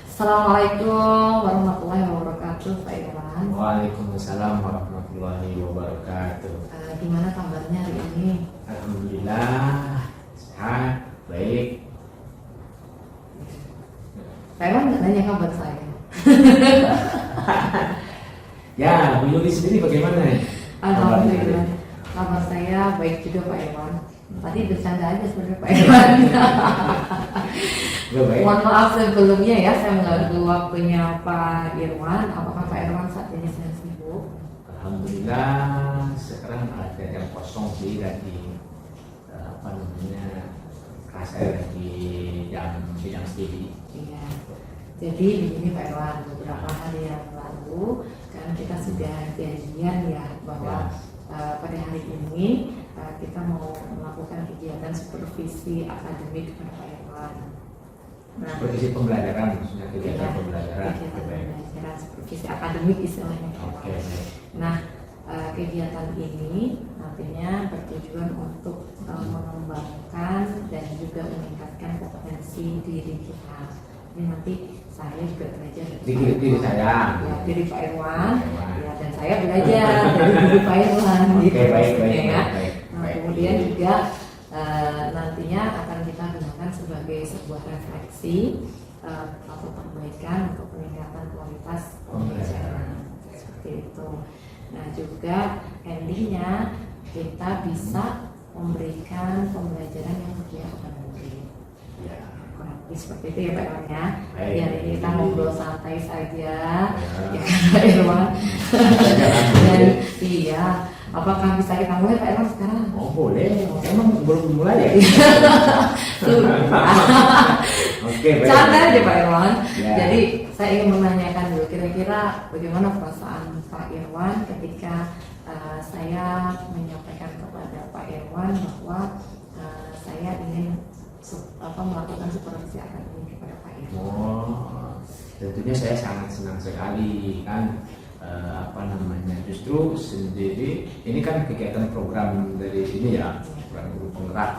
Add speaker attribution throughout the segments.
Speaker 1: Assalamualaikum warahmatullahi wabarakatuh, Pak Irwan.
Speaker 2: Waalaikumsalam warahmatullahi wabarakatuh.
Speaker 1: Gimana kabarnya hari ini?
Speaker 2: Alhamdulillah sehat, baik.
Speaker 1: Pak Irwan nggak nanya kabar saya.
Speaker 2: Ya, Bu Yuli sendiri bagaimana?
Speaker 1: Alhamdulillah, kabar saya baik juga, Pak Irwan. Tadi bercanda aja sebenarnya, Pak Irwan. Mohon maaf sebelumnya ya, saya mengganggu waktunya Pak Irwan. Apakah Pak Irwan saat ini sedang sibuk?
Speaker 2: Alhamdulillah sekarang ada yang kosong sih lagi saya lagi jam bidang studi.
Speaker 1: Iya. Jadi begini Pak Irwan, beberapa hari yang lalu kan kita sudah janjian ya bahwa pada hari ini kita mau melakukan kegiatan supervisi akademik kepada Pak Irwan. Nah,
Speaker 2: supervisi pembelajaran, maksudnya kegiatan pembelajaran.
Speaker 1: Kegiatan pembelajaran, supervisi akademik istilahnya.
Speaker 2: Oke.
Speaker 1: Nah, kegiatan ini nantinya bertujuan untuk mengembangkan dan juga meningkatkan kompetensi diri kita. Ini nanti saya juga belajar dari
Speaker 2: diri saya,
Speaker 1: ya, dari Pak Irwan, ya, dan saya belajar dari diri Pak Irwan. Gitu,
Speaker 2: baik.
Speaker 1: Nah, kemudian juga nantinya akan kita gunakan sebagai sebuah refleksi atau perbaikan untuk peningkatan kualitas pembelajaran seperti itu. Nah, juga endingnya kita bisa memberikan pembelajaran yang berpihak kepada murid.
Speaker 2: Ya.
Speaker 1: Kurang lebih seperti itu ya Pak Irwan ya.
Speaker 2: Baik.
Speaker 1: Biar ini kita ngobrol santai saja, ya kan Pak Irwan. Dan iya, apakah bisa kita mulai Pak Irwan sekarang?
Speaker 2: Oh boleh, emang belum mulai ya? Oke, baik.
Speaker 1: Santai aja Pak Irwan.
Speaker 2: Ya.
Speaker 1: Jadi saya ingin menanyakan dulu kira-kira bagaimana perasaan Pak Irwan ketika saya menyampaikan kepada Pak Irwan bahwa saya ingin melakukan supervisi akademik kepada Pak Irwan.
Speaker 2: Oh, tentunya saya sangat senang sekali kan. Justru sendiri ini kan kegiatan program dari ini ya, program guru penggerak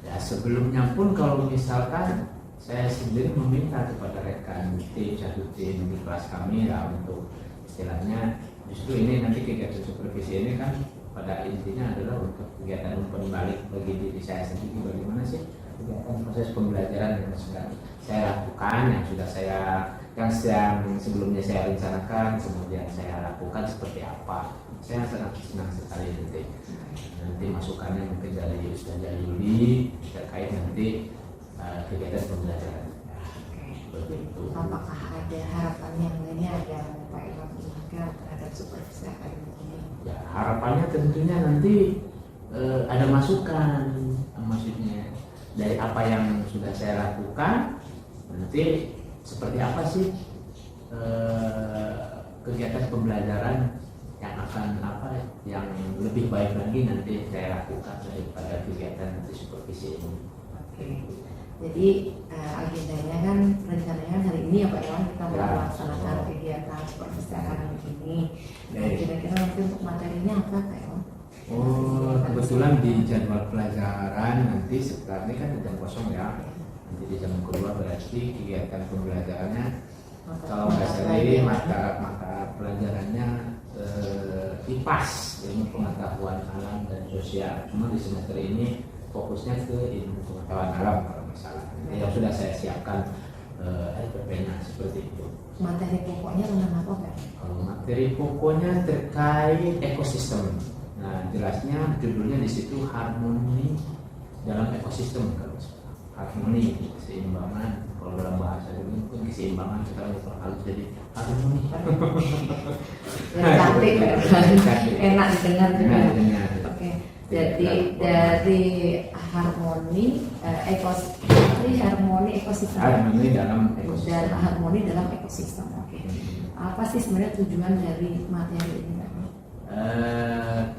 Speaker 2: ya. Sebelumnya pun kalau misalkan saya sendiri meminta kepada rekan tim satu tim di kelas kami ya, untuk istilahnya justru ini nanti kegiatan supervisi ini kan pada intinya adalah untuk kegiatan umpan balik bagi diri saya sendiri, bagaimana sih kegiatan proses pembelajaran yang sudah saya lakukan, yang sebelumnya saya rencanakan, kemudian saya lakukan seperti apa. Saya sangat senang sekali nanti masukannya mungkin dari Ustaz Yuli terkait nanti kegiatan pembelajaran. Begitu.
Speaker 1: Apakah ada harapan yang lainnya yang Pak Irwan inginkan terhadap supervisi akademik ini?
Speaker 2: Ya, harapannya tentunya nanti ada masukan, maksudnya dari apa yang sudah saya lakukan, nanti seperti apa sih kegiatan pembelajaran yang lebih baik lagi nanti saya lakukan daripada kegiatan nanti supervisi ini.
Speaker 1: Oke. Jadi agendanya kan rencananya hari ini ya Pak Irwan kita melaksanakan kegiatan supervisi akademik ini. Dan kira-kira nanti untuk materinya apa Pak Irwan?
Speaker 2: Oh, kebetulan di jadwal pelajaran nanti setelah ini kan jam kosong ya. Nanti di jam kedua berarti kegiatan pembelajarannya kalau nggak salah ini mata pelajarannya IPAS, ilmu pengetahuan alam dan sosial. Cuma di semester ini fokusnya ke ilmu pengetahuan alam kalau misalnya. Yang sudah saya siapkan LPP-nya seperti itu.
Speaker 1: Materi pokoknya tentang apa Pak?
Speaker 2: Kalau materi pokoknya terkait ekosistem. Nah, jelasnya judulnya di situ harmoni dalam ekosistem kalau harmoni, keseimbangan. Kalau dalam bahasa dulu mungkin keseimbangan, sekarang harus jadi harmoni.
Speaker 1: Cantik, enak didengar juga. Oke. Jadi dari harmoni ekosistem.
Speaker 2: Harmoni dalam ekosistem.
Speaker 1: Dan harmoni dalam ekosistem. Oke. Apa sih sebenarnya tujuan dari materi ini?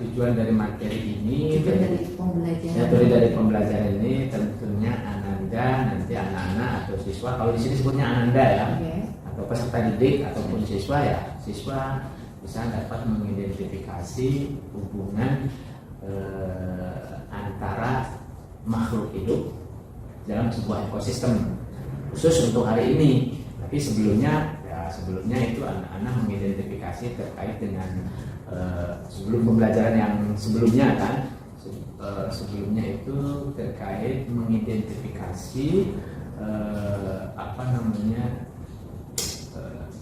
Speaker 2: Tujuan dari materi ini,
Speaker 1: dari
Speaker 2: pembelajaran ini tentunya Ananda, nanti anak-anak atau siswa, kalau di sini sebutnya Ananda ya, atau peserta didik ataupun siswa ya, siswa bisa dapat mengidentifikasi hubungan antara makhluk hidup dalam sebuah ekosistem. khusus untuk hari ini. Tapi sebelumnya itu anak-anak mengidentifikasi terkait dengan sebelum pembelajaran yang sebelumnya kan. Sebelumnya itu terkait mengidentifikasi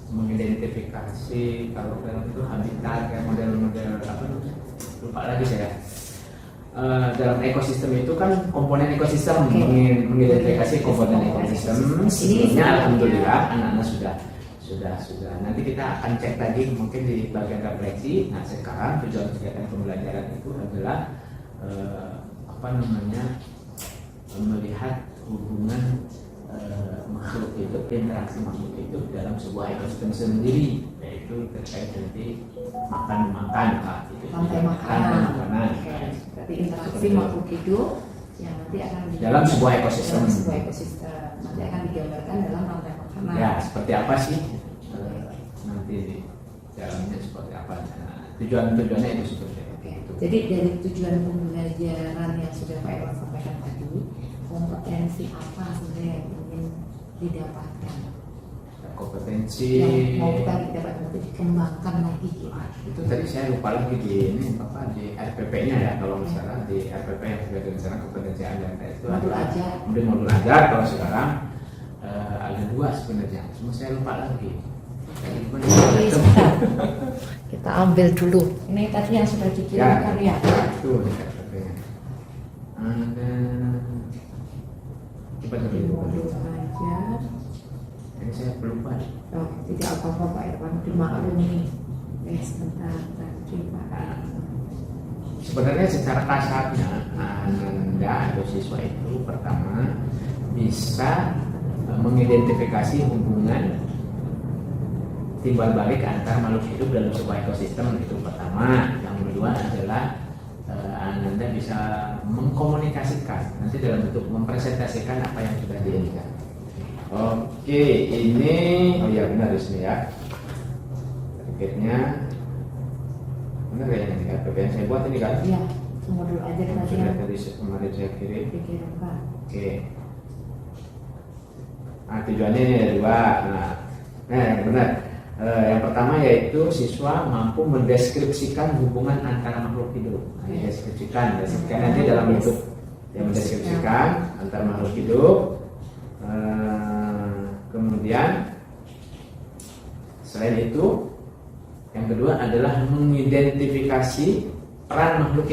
Speaker 2: mengidentifikasi kalau itu habitat kayak model-model apa, lupa lagi saya. Dalam ekosistem itu kan komponen ekosistem, mengidentifikasi komponen ekosistem. Sebelumnya alhamdulillah anak-anak sudah. Nanti kita akan cek lagi mungkin di bagian refleksi. Nah sekarang tujuan kegiatan pembelajaran itu adalah melihat hubungan makhluk hidup, interaksi makhluk hidup dalam sebuah ekosistem sendiri, yaitu terkait nanti makan gitu.
Speaker 1: Rantai makanan. Berarti interaksi makhluk hidup yang nanti akan
Speaker 2: dalam sebuah ekosistem.
Speaker 1: Nanti akan digambarkan dalam rantai makanan.
Speaker 2: Ya, seperti apa sih nanti di dalamnya seperti apa? Nah, tujuannya itu seperti itu.
Speaker 1: Jadi dari tujuan pembelajaran yang sudah Pak Irwan sampaikan tadi, kompetensi apa sebenarnya yang ingin didapatkan?
Speaker 2: Kompetensi
Speaker 1: yang mau kita didapatkan nanti dikembangkan lagi.
Speaker 2: Itu tadi saya lupa lagi di RPP-nya ya, kalau misalnya di RPP yang sudah direncanakan kompetensi ajar itu modul ajar. Kalau sekarang ada 2 sebenarnya, cuma saya lupa lagi.
Speaker 1: Kita ambil dulu. Ini tadi yang sudah dikirimkan ya.
Speaker 2: Itu di RPP-nya. Ada
Speaker 1: modul ajar.
Speaker 2: Ini saya lupa.
Speaker 1: Tidak apa-apa Pak Irwan, dimaklumi. Sebentar,
Speaker 2: sebenarnya secara kasarnya Anda atau siswa itu pertama bisa mengidentifikasi hubungan timbal balik antar makhluk hidup dalam sebuah ekosistem, itu pertama. Yang kedua adalah Anda bisa mengkomunikasikan nanti dalam bentuk mempresentasikan apa yang sudah diinginkan. Oke, ini benar di sini ya. Targetnya benar ya, ini RPP yang saya buat ini kan?
Speaker 1: Iya, modul ajar tadi yang
Speaker 2: tadi kemarin saya kirim. Oke. Nah, tujuannya ini ada 2. Nah, yang benar. Yang pertama yaitu siswa mampu mendeskripsikan hubungan antara makhluk hidup. Mendeskripsikan nanti dalam bentuk yang mendeskripsikan antara makhluk hidup. Kemudian selain itu, yang kedua adalah mengidentifikasi peran makhluk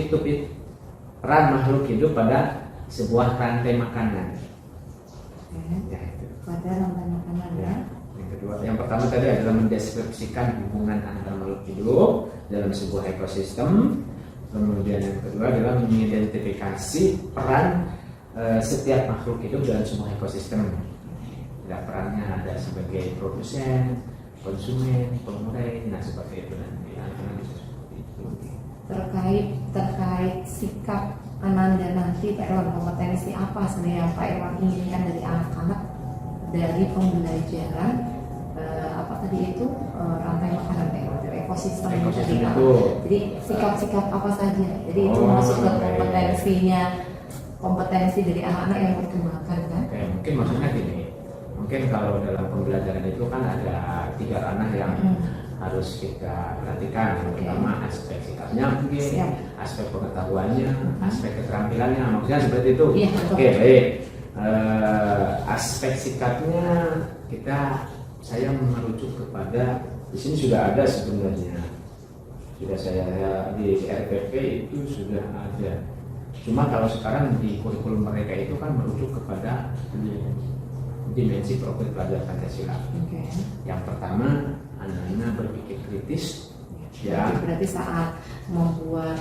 Speaker 2: hidup pada sebuah rantai makanan. Ya, itu.
Speaker 1: Pada rantai makanan ya.
Speaker 2: Yang kedua, yang pertama tadi adalah mendeskripsikan hubungan antara makhluk hidup dalam sebuah ekosistem. Kemudian yang kedua adalah mengidentifikasi peran setiap makhluk hidup dalam sebuah ekosistem. Perannya ada sebagai produsen, konsumen, pengurai, seperti itu nanti.
Speaker 1: Terkait sikap Ananda nanti Pak Irwan, kompetensi apa sebenarnya yang Pak Irwan inginkan dari anak-anak dari pembelajaran rantai makanan Pak Irwan, dari ekosistem
Speaker 2: itu.
Speaker 1: Jadi sikap-sikap apa saja? Jadi itu masuk ke kompetensi dari anak-anak yang berkembangkan kan?
Speaker 2: Oke, mungkin maksudnya gini. Mungkin kalau dalam pembelajaran itu kan ada 3 ranah yang harus kita perhatikan. Yang pertama aspek sikapnya, mungkin aspek pengetahuannya, aspek keterampilannya, maksudnya seperti itu. Oke, baik. Aspek sikapnya saya merujuk kepada di sini sudah ada sebenarnya. Sudah saya di RPP itu sudah ada. Cuma kalau sekarang di kurikulum mereka itu kan merujuk kepada dimensi profil pelajar Pancasila. Yang pertama, anak-anak berpikir kritis. Ya.
Speaker 1: Berarti saat membuat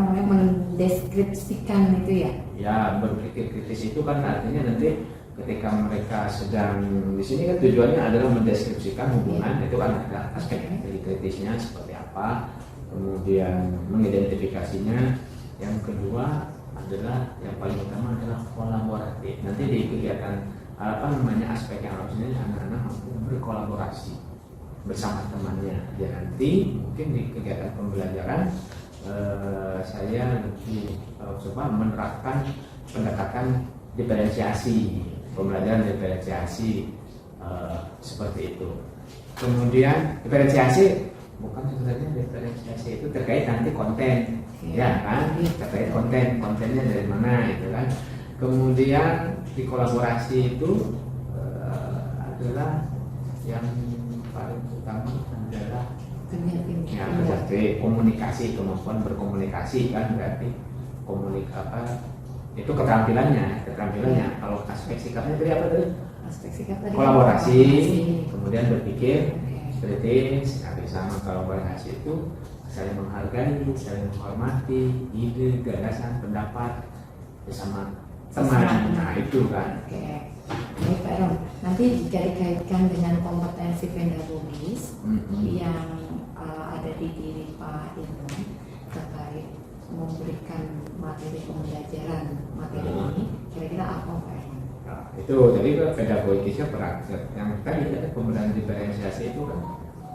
Speaker 1: mendeskripsikan itu ya? Ya,
Speaker 2: berpikir kritis itu kan artinya nanti ketika mereka sedang di sini kan tujuannya adalah mendeskripsikan hubungan, itu kan ada aspek dari kritisnya seperti apa, kemudian mengidentifikasinya. Yang kedua adalah yang paling utama adalah kolaboratif. Nanti di kegiatan aspek yang harusnya anak-anak mampu berkolaborasi bersama temannya. Ya nanti mungkin di kegiatan pembelajaran saya lebih coba menerapkan pendekatan diferensiasi. pembelajaran diferensiasi seperti itu. Kemudian diferensiasi bukan sebenarnya diferensiasi itu terkait nanti konten, ya kan? Terkait kontennya dari mana itu kan. Kemudian di kolaborasi itu adalah yang paling utama adalah ya, berarti komunikasi, kemampuan berkomunikasi kan berarti itu keterampilannya. Kalau aspek sikapnya tadi apa tadi?
Speaker 1: Aspek sikap tadi
Speaker 2: Kolaborasi, kemudian berpikir kritis, sama kolaborasi itu saling menghargai, saling menghormati ide, gagasan, pendapat bersama teman. Nah itu kan.
Speaker 1: Oke. Baik Pak Erwan, nanti jika dikaitkan dengan kompetensi pedagogis yang ada di diri Pak Irwan terkait memberikan materi pembelajaran ini, kira-kira apa Pak Irwan?
Speaker 2: Nah, itu jadi pedagogisnya praktek. Yang tadi ada pembelajaran diferensiasi itu kan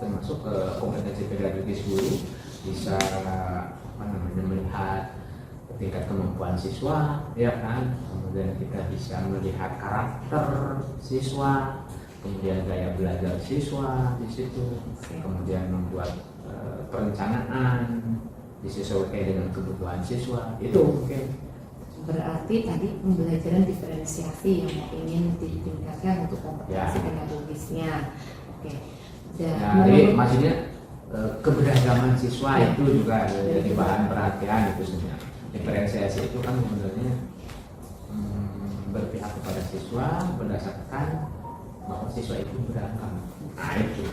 Speaker 2: termasuk kompetensi pedagogis guru, bisa melihat tingkat kemampuan siswa, ya kan. Kemudian kita bisa melihat karakter siswa, kemudian gaya belajar siswa di situ, kemudian membuat perencanaan disesuaikan dengan kebutuhan siswa. Itu mungkin.
Speaker 1: Berarti tadi pembelajaran diferensiasi yang ingin ditingkatkan untuk kompetensi pedagogisnya. Oke.
Speaker 2: Jadi maksudnya keberagaman siswa itu juga jadi bahan perhatian itu sebenarnya. Diferensiasi itu kan sebenarnya berpihak kepada siswa berdasarkan bahwa siswa itu beragam. Nah itu.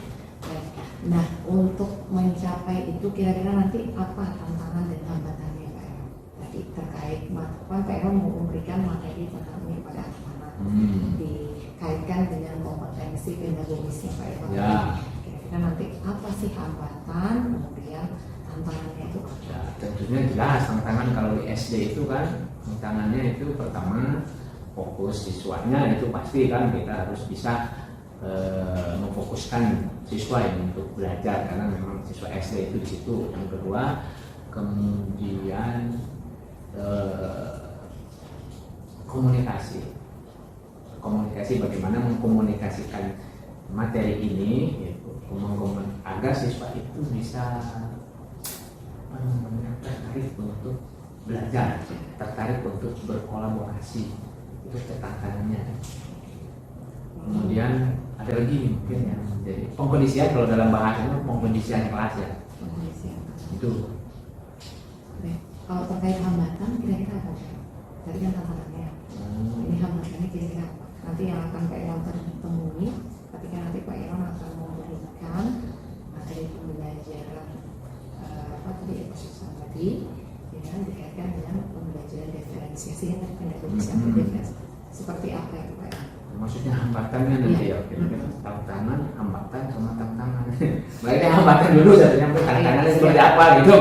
Speaker 1: Nah untuk mencapai itu kira-kira nanti apa tantangan dan hambatannya Pak Erwan? Tadi terkait kan Pak Erwan mau memberikan materi tentang ini kepada anak-anak dikaitkan dengan kompetensi pedagogisnya Pak Erwan.
Speaker 2: Ya.
Speaker 1: Kira-kira nanti apa sih hambatan kemudian tantangannya itu?
Speaker 2: Ya, tentunya jelas tantangan kalau di SD itu kan tantangannya itu pertama fokus siswanya itu pasti kan kita harus bisa memfokuskan siswa ini untuk belajar karena memang siswa SD itu di situ. Yang kedua kemudian komunikasi bagaimana mengkomunikasikan materi ini yaitu agar siswa itu bisa tertarik untuk belajar, tertarik untuk berkolaborasi. Itu tantangannya. Kemudian ada lagi mungkin yang menjadi pengkondisian, kalau dalam bahasanya pengkondisian kelas ya. Itu.
Speaker 1: Kalau terkait hambatan kira-kira apa? Tadi kan tantangannya. Ini hambatannya kira-kira apa? Nanti yang akan Pak Irwan temui ketika nanti Pak Irwan akan memberikan materi pembelajaran ekosistem tadi, ya dikaitkan dengan pembelajaran diferensiasi yang tadi pedagogisnya seperti apa itu Pak Irwan?
Speaker 2: Maksudnya hambatannya nanti ya, tantangan, hambatan sama tantangan. Berarti hambatan dulu sebenarnya tantangannya seperti apa gitu,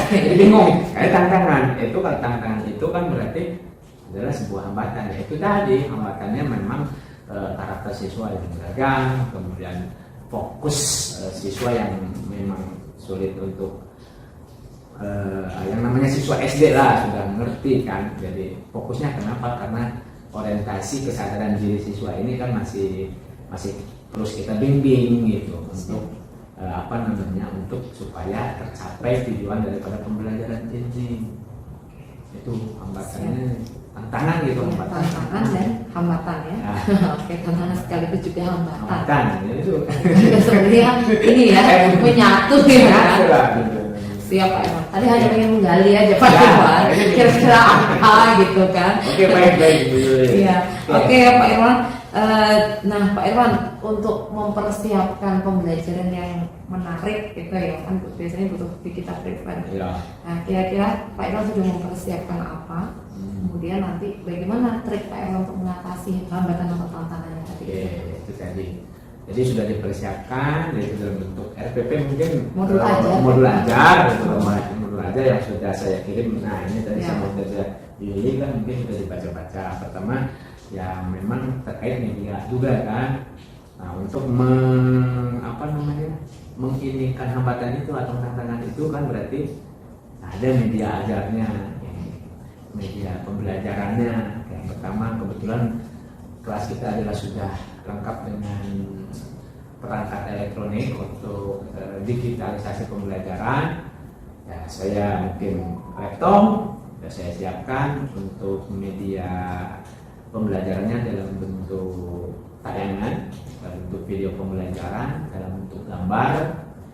Speaker 2: jadi bingung. Kayak tantangan itu kan berarti adalah sebuah hambatan. Ya itu tadi hambatannya memang karakter siswa yang beragam, kemudian fokus siswa yang memang sulit untuk yang namanya siswa SD lah sudah mengerti kan. Jadi fokusnya kenapa? Karena orientasi kesadaran diri siswa ini kan masih terus kita bimbing gitu untuk untuk supaya tercapai tujuan daripada pembelajaran ini. Itu hambatannya, tantangan gitu.
Speaker 1: Tantangan dan hambatan ya. Oke, tantangan sekaligus juga hambatan.
Speaker 2: Ya itu.
Speaker 1: Sebenarnya ini ya menyatu ya kan. Siap Pak Irwan. Tadi hanya ingin menggali aja Pak Irwan. Kira-kira apa gitu kan?
Speaker 2: Oke, baik.
Speaker 1: Iya. Oke Pak Irwan. Nah Pak Irwan, untuk mempersiapkan pembelajaran yang menarik gitu ya kan biasanya butuh kita prepare.
Speaker 2: Ya.
Speaker 1: Nah kira-kira Pak Irwan sudah mempersiapkan apa? Kemudian nanti bagaimana trik Pak Irwan untuk mengatasi hambatan atau tantangannya tadi?
Speaker 2: Itu tadi. Jadi sudah dipersiapkan, yaitu dalam bentuk RPP mungkin
Speaker 1: modul ajar
Speaker 2: yang sudah saya kirim. Nah ini tadi sama saja Yuli kan mungkin sudah dibaca-baca. Pertama ya memang terkait media juga kan. Nah untuk menginikan hambatan itu atau tantangan itu kan berarti ada media ajarnya, media pembelajarannya. Yang pertama kebetulan kelas kita adalah sudah lengkap dengan perangkat elektronik untuk digitalisasi pembelajaran. Ya, saya mungkin laptop sudah saya siapkan untuk media pembelajarannya dalam bentuk tayangan, dalam bentuk video pembelajaran, dalam bentuk gambar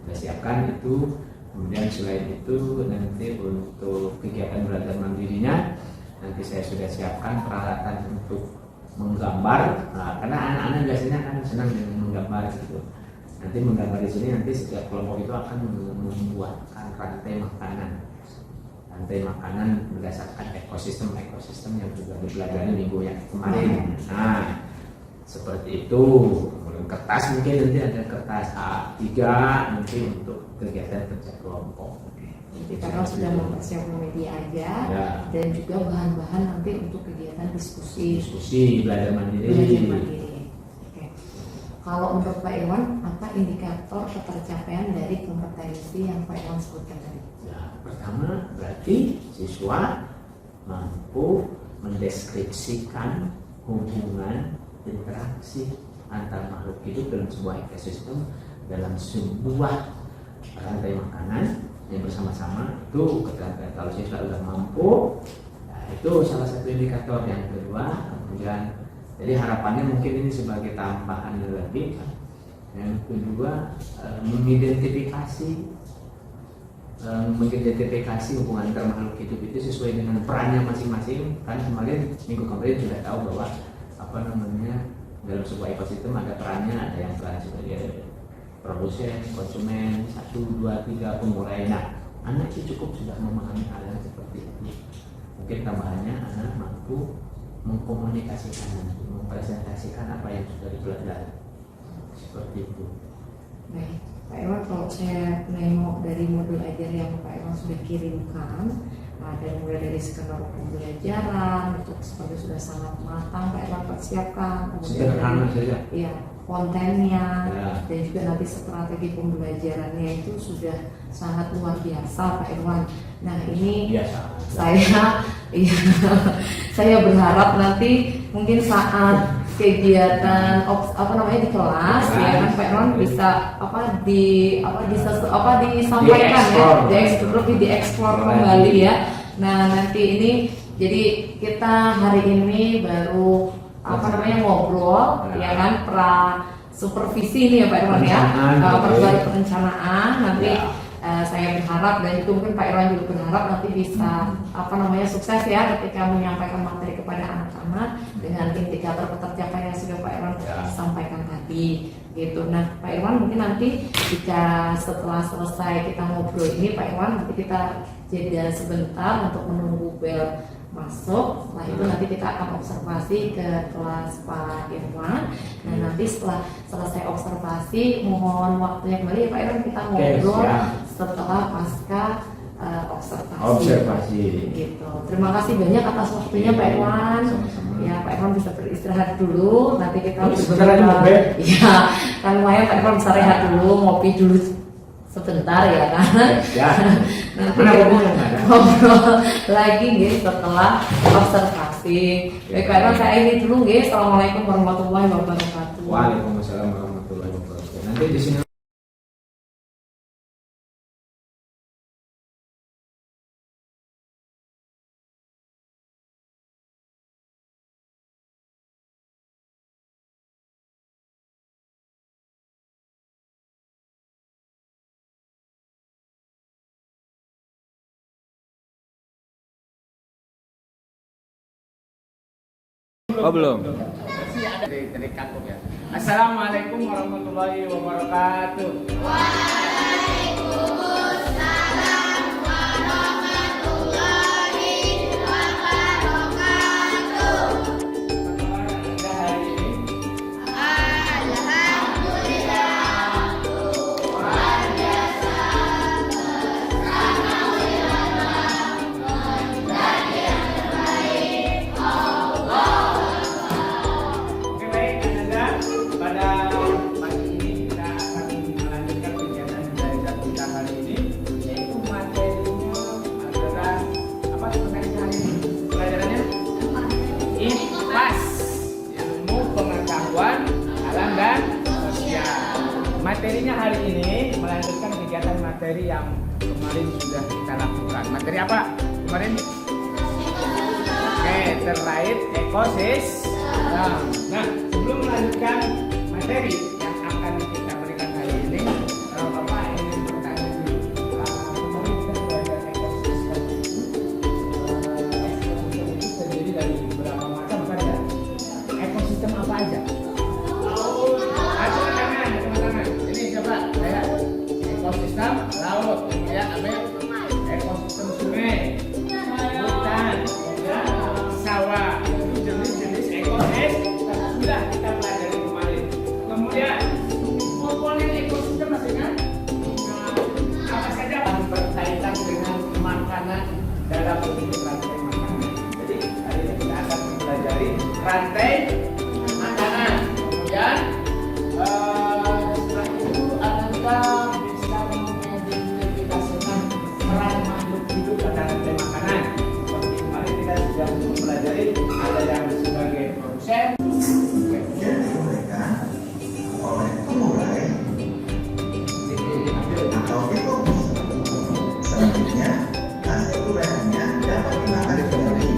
Speaker 2: sudah siapkan itu. Kemudian selain itu nanti untuk kegiatan belajar mandirinya nanti saya sudah siapkan peralatan untuk menggambar. Nah, karena anak-anak biasanya kan senang dengan menggambar gitu. Nanti menggambar di sini nanti setiap kelompok itu akan membuatkan rantai makanan berdasarkan ekosistem yang sudah dipelajari minggu yang kemarin. Nah, seperti itu. Kertas mungkin nanti ada kertas A3 nanti untuk kegiatan kerja kelompok.
Speaker 1: Jadi karena sudah mempersiapkan media aja ya. Dan juga bahan-bahan nanti untuk kegiatan diskusi
Speaker 2: belajar mandiri.
Speaker 1: Oke. Kalau menurut Pak Irwan, apa indikator ketercapaian dari kompetensi yang Pak Irwan sebutkan tadi?
Speaker 2: Ya, pertama berarti siswa mampu mendeskripsikan hubungan interaksi antar makhluk hidup dalam sebuah ekosistem, dalam sebuah rantai makanan yang bersama-sama. Itu kalau siswa sudah mampu, nah, itu salah satu indikator. Yang kedua, kemudian jadi harapannya mungkin ini sebagai tambahan lebih. Yang kedua, mengidentifikasi hubungan antar makhluk hidup itu sesuai dengan perannya masing-masing. Kan kemarin minggu kemarin sudah tahu bahwa dalam sebuah ekosistem ada perannya, ada yang peran sebagai produsen, konsumen, 1, 2, 3 pemulai. Nah, anak itu cukup sudah memahami hal yang seperti itu. Mungkin tambahannya anak mampu mengkomunikasikan, mempresentasikan apa yang sudah dipelajari. Seperti itu.
Speaker 1: Baik, Pak Irwan, kalau saya nengok dari modul ajar yang Pak Irwan sudah kirimkan, dan mulai dari skenario pembelajaran itu seperti sudah sangat matang Pak Irwan persiapkan, kemudian ya kontennya ya. Dan juga nanti strategi pembelajarannya itu sudah sangat luar biasa Pak Irwan. Nah ini biasa. Saya berharap nanti mungkin saat kegiatan di kelas ya kan Pak Irwan bisa disampaikan dieksplor kembali ya. Nah nanti ini jadi kita hari ini baru ngobrol ya kan supervisi ini ya Pak Irwan ya, perencanaan nanti. Saya berharap dan juga mungkin Pak Irwan juga berharap nanti bisa sukses ya ketika menyampaikan materi kepada anak-anak dengan indikator ketercapaian yang sudah Pak Irwan sampaikan tadi gitu. Nah Pak Irwan mungkin nanti jika setelah selesai kita ngobrol ini Pak Irwan nanti kita jeda sebentar untuk menunggu bel masuk. Setelah itu nanti kita akan observasi ke kelas Pak Irwan. Nah nanti setelah selesai observasi mohon waktunya kembali ya Pak Irwan, kita ngobrol setelah pasca observasi. Gitu. Terima kasih banyak atas waktunya Pak Irwan. Ya Pak Irwan bisa beristirahat dulu. Nanti kita ya kan lumayan Pak Irwan bisa rehat dulu, ngopi dulu sebentar ya kan. Nanti kita ngobrol lagi nih setelah observasi. Baik Pak Irwan, saya ini dulu nih. Assalamualaikum warahmatullahi wabarakatuh.
Speaker 2: Waalaikumsalam warahmatullahi wabarakatuh. Nanti di sini belum. Dari kantor ya. Assalamualaikum warahmatullahi wabarakatuh. Waalaikumsalam warahmatullahi wabarakatuh. Alhamdulillah. Luar biasa. Bersama wirama menjadi yang terbaik. Pada pagi ini kita akan melanjutkan kegiatan materinya hari ini melanjutkan kegiatan materi yang kemarin sudah kita lakukan. Materi apa kemarin? Oke, terkait ekosistem. Nah, sebelum melanjutkan materi yang akan kita berikan hari ini, Bapak ingin bertanya dulu. Kemarin kita belajar ekosistem. Ekosistem itu terdiri dari beberapa macam kan ya? Ekosistem apa aja? Ekosistem laut, kemudian ada ekosistem sungai, hutan, sawah. Itu jenis-jenis ekosistem sudah kita pelajari kemarin. Kemudian komponen ekosistem maksudnya apa saja yang berkaitan dengan makanan dalam bentuk rantai makanan. Jadi hari ini kita akan mempelajari rantai makanan. Kemudian setelah itu Anda peran makhluk hidup pada rantai makanan. Seperti kemarin kita sudah mempelajari ada yang sebagai produsen
Speaker 3: dan mereka oleh pemulai atau ekonomi. Selanjutnya hasil uraiannya dapat dimakan kembali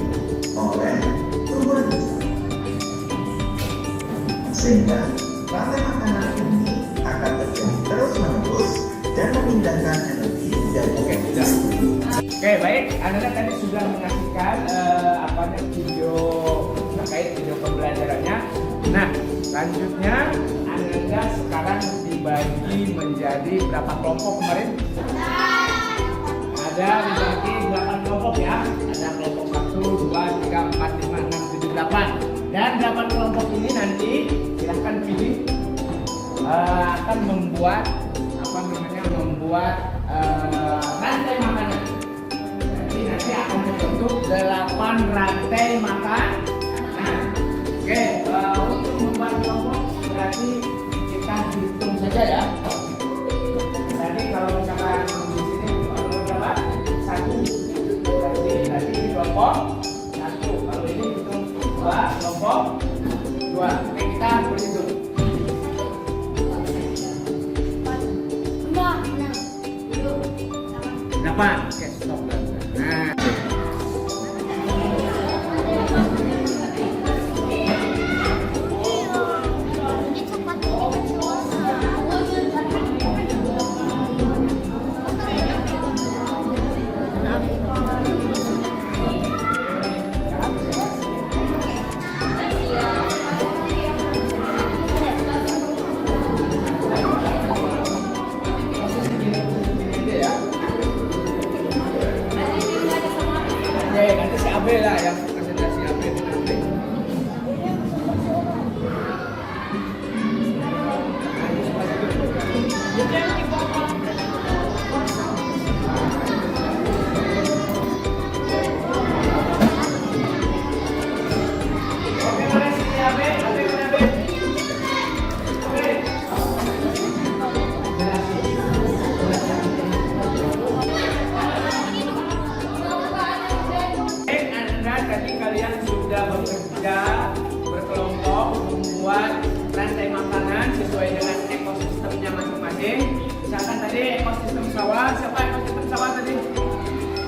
Speaker 3: oleh tumbuhan sehingga rantai makanan ini akan terjadi terus menerus dan memindahkan energi dari
Speaker 2: Oke, baik. Anda tadi sudah menyaksikan video terkait video pembelajarannya. Nah, selanjutnya Anda sekarang dibagi menjadi berapa kelompok kemarin? Ada dibagi 8 kelompok ya. Ada kelompok 1, 2, 3, 4, 5, 6, 7, 8. Dan 8 kelompok ini nanti silahkan pilih akan membuat rantai makanan. Jadi nanti akan membentuk 8 rantai makanan. Oke, untuk membuat kelompok berarti kita hitung saja ya. Tadi kalau misalkan di sini berapa? 1. Berarti tadi ini kelompok 1. Kalau ini hitung 2 kelompok 2. Oke, kita berhitung. 8. Oke, stop. Nah. Nanti si Abe lah yang presentasi Abe nanti. Oke, mana si Abe? Abe mana Abe? Tadi kalian sudah bekerja berkelompok membuat rantai makanan sesuai dengan ekosistemnya masing-masing. Misalkan tadi ekosistem sawah, siapa ekosistem sawah tadi?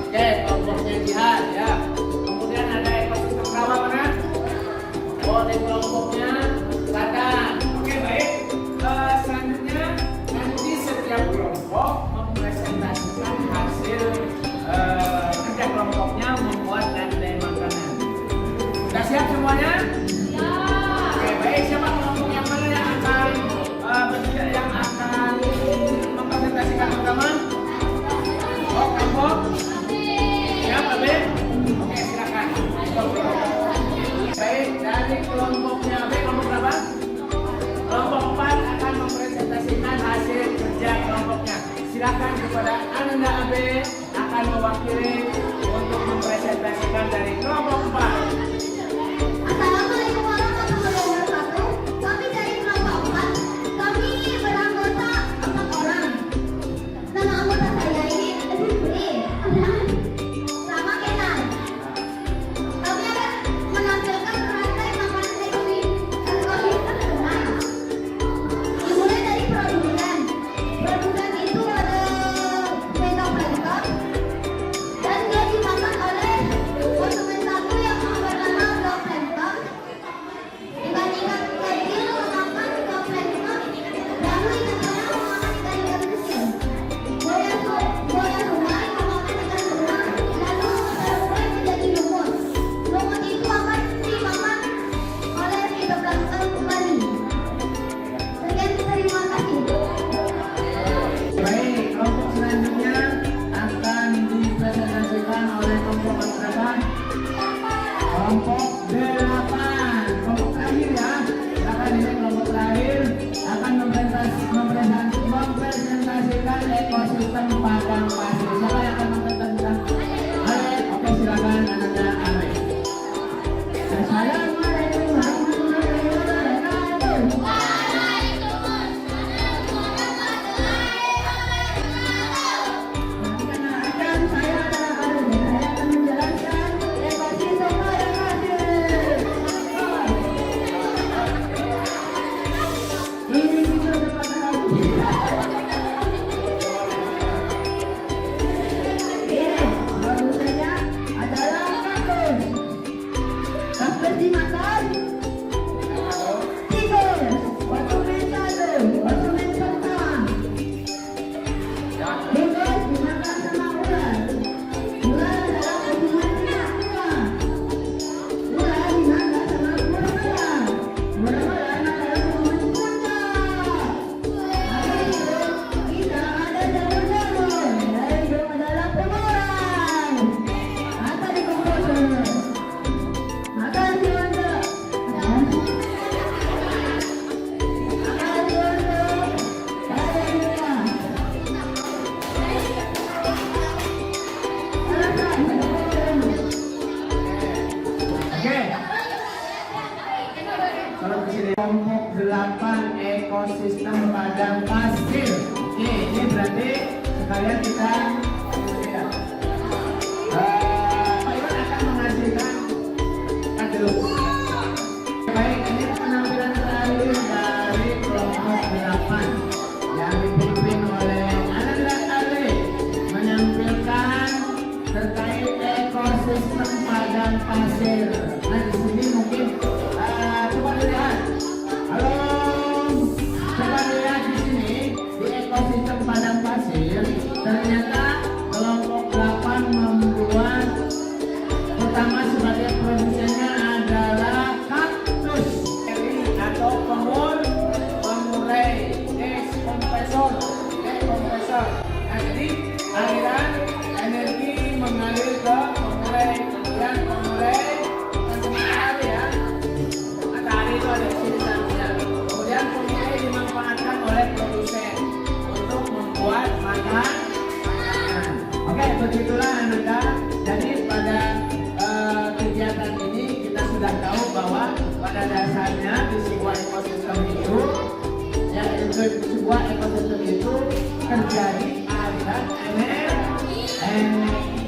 Speaker 2: Oke, kelompoknya Jihad ya. Kemudian ada ekosistem rawa mana? Oh, di kelompoknya Ladang. Oke, baik. Selanjutnya nanti setiap kelompok mempresentasikan hasil kerja kelompoknya membuat rantai makanan. Sudah siap semuanya? Ya. Oke, baik. Siapa kelompok yang mana yang akan mempresentasikan pertama? Oh, kelompok? Siap, Abe? Oke, silakan. Baik, dari kelompoknya Abe. mempresentasikan ekosistem padang pasir. Siapa yang akan mempresentasikan? Ale, oke silakan Ananda Ale. Kelompok 8 ekosistem padang pasir. Oke, ini berarti sekalian kita Pak Iwan akan menghasilkan dulu. Baik, ini penampilan terakhir dari kelompok 8 yang dipimpin oleh Ananda Ale menampilkan terkait ekosistem padang pasir. Nah, di sini mungkin coba lihat. Halo, coba lihat di sini di ekosistem padang pasir. Ternyata kelompok 8 membuat pertama sebagai produsennya adalah kaktus atau pengurai kompresor. Nah, jadi aliran energi mengalir ke pengurai, kemudian pengurai matahari ya. Matahari itu ada di sini sampingnya. Kemudian pengurai dimanfaatkan oleh produsen untuk membuat makanan. Oke, begitulah Ananda. Jadi pada kegiatan ini kita sudah tahu bahwa pada dasarnya di sebuah ekosistem itu, ya sebuah ekosistem itu terjadi aliran energi.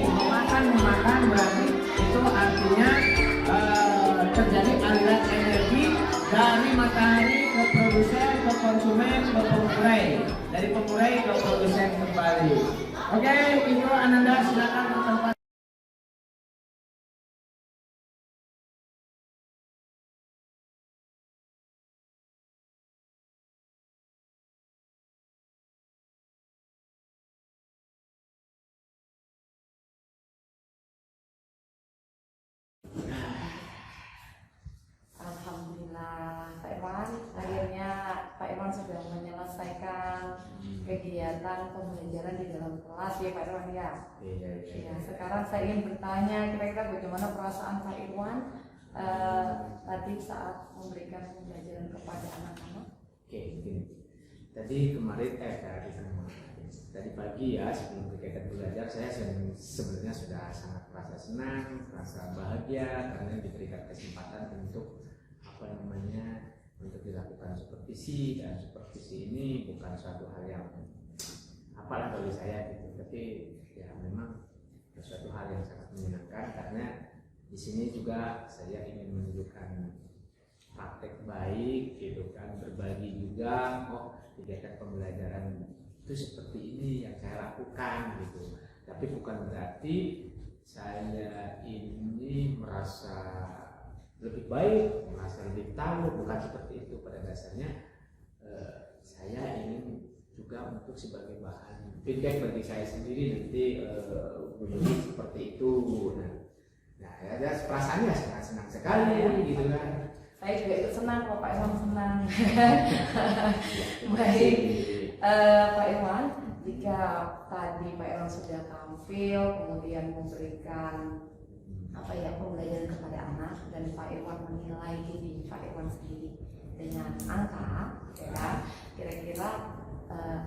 Speaker 2: Memakan berarti itu artinya terjadi aliran energi dari matahari ke produsen, ke konsumen, ke pengurai, dari pengurai ke produsen kembali. Oke, itu Ananda silakan ke tempat.
Speaker 1: Alhamdulillah, Pak Iwan, akhirnya Pak Iwan sudah menyelesaikan kegiatan pembelajaran di dalam kelas ya Pak Iwan ya. Ya, sekarang saya ingin bertanya kira-kira bagaimana perasaan Pak Iwan tadi saat memberikan pembelajaran kepada anak-anak.
Speaker 2: Oke, begini. Tadi pagi ya sebelum kegiatan belajar saya sebenarnya sudah sangat merasa senang, merasa bahagia karena diberikan kesempatan untuk untuk dilakukan supervisi, dan supervisi ini bukan suatu hal yang apalah bagi saya gitu, tapi ya memang suatu hal yang sangat menyenangkan karena di sini juga saya ingin menunjukkan praktek baik gitu kan, berbagi juga kegiatan pembelajaran itu seperti ini yang saya lakukan gitu, tapi bukan berarti saya ini merasa lebih baik, merasa lebih tahu, bukan seperti itu. Pada dasarnya saya ingin juga untuk sebagai bahan feedback bagi saya sendiri nanti seperti itu. Nah ya perasaannya sangat senang sekali gitu kan.
Speaker 1: Saya juga ikut senang kok Pak Iwan senang. Baik, Pak Iwan, jika tadi Pak Iwan sudah tampil kemudian memberikan pembelajaran kepada anak dan Pak Iwan menilai diri Pak Iwan sendiri. dengan angka, ya kan? Kira-kira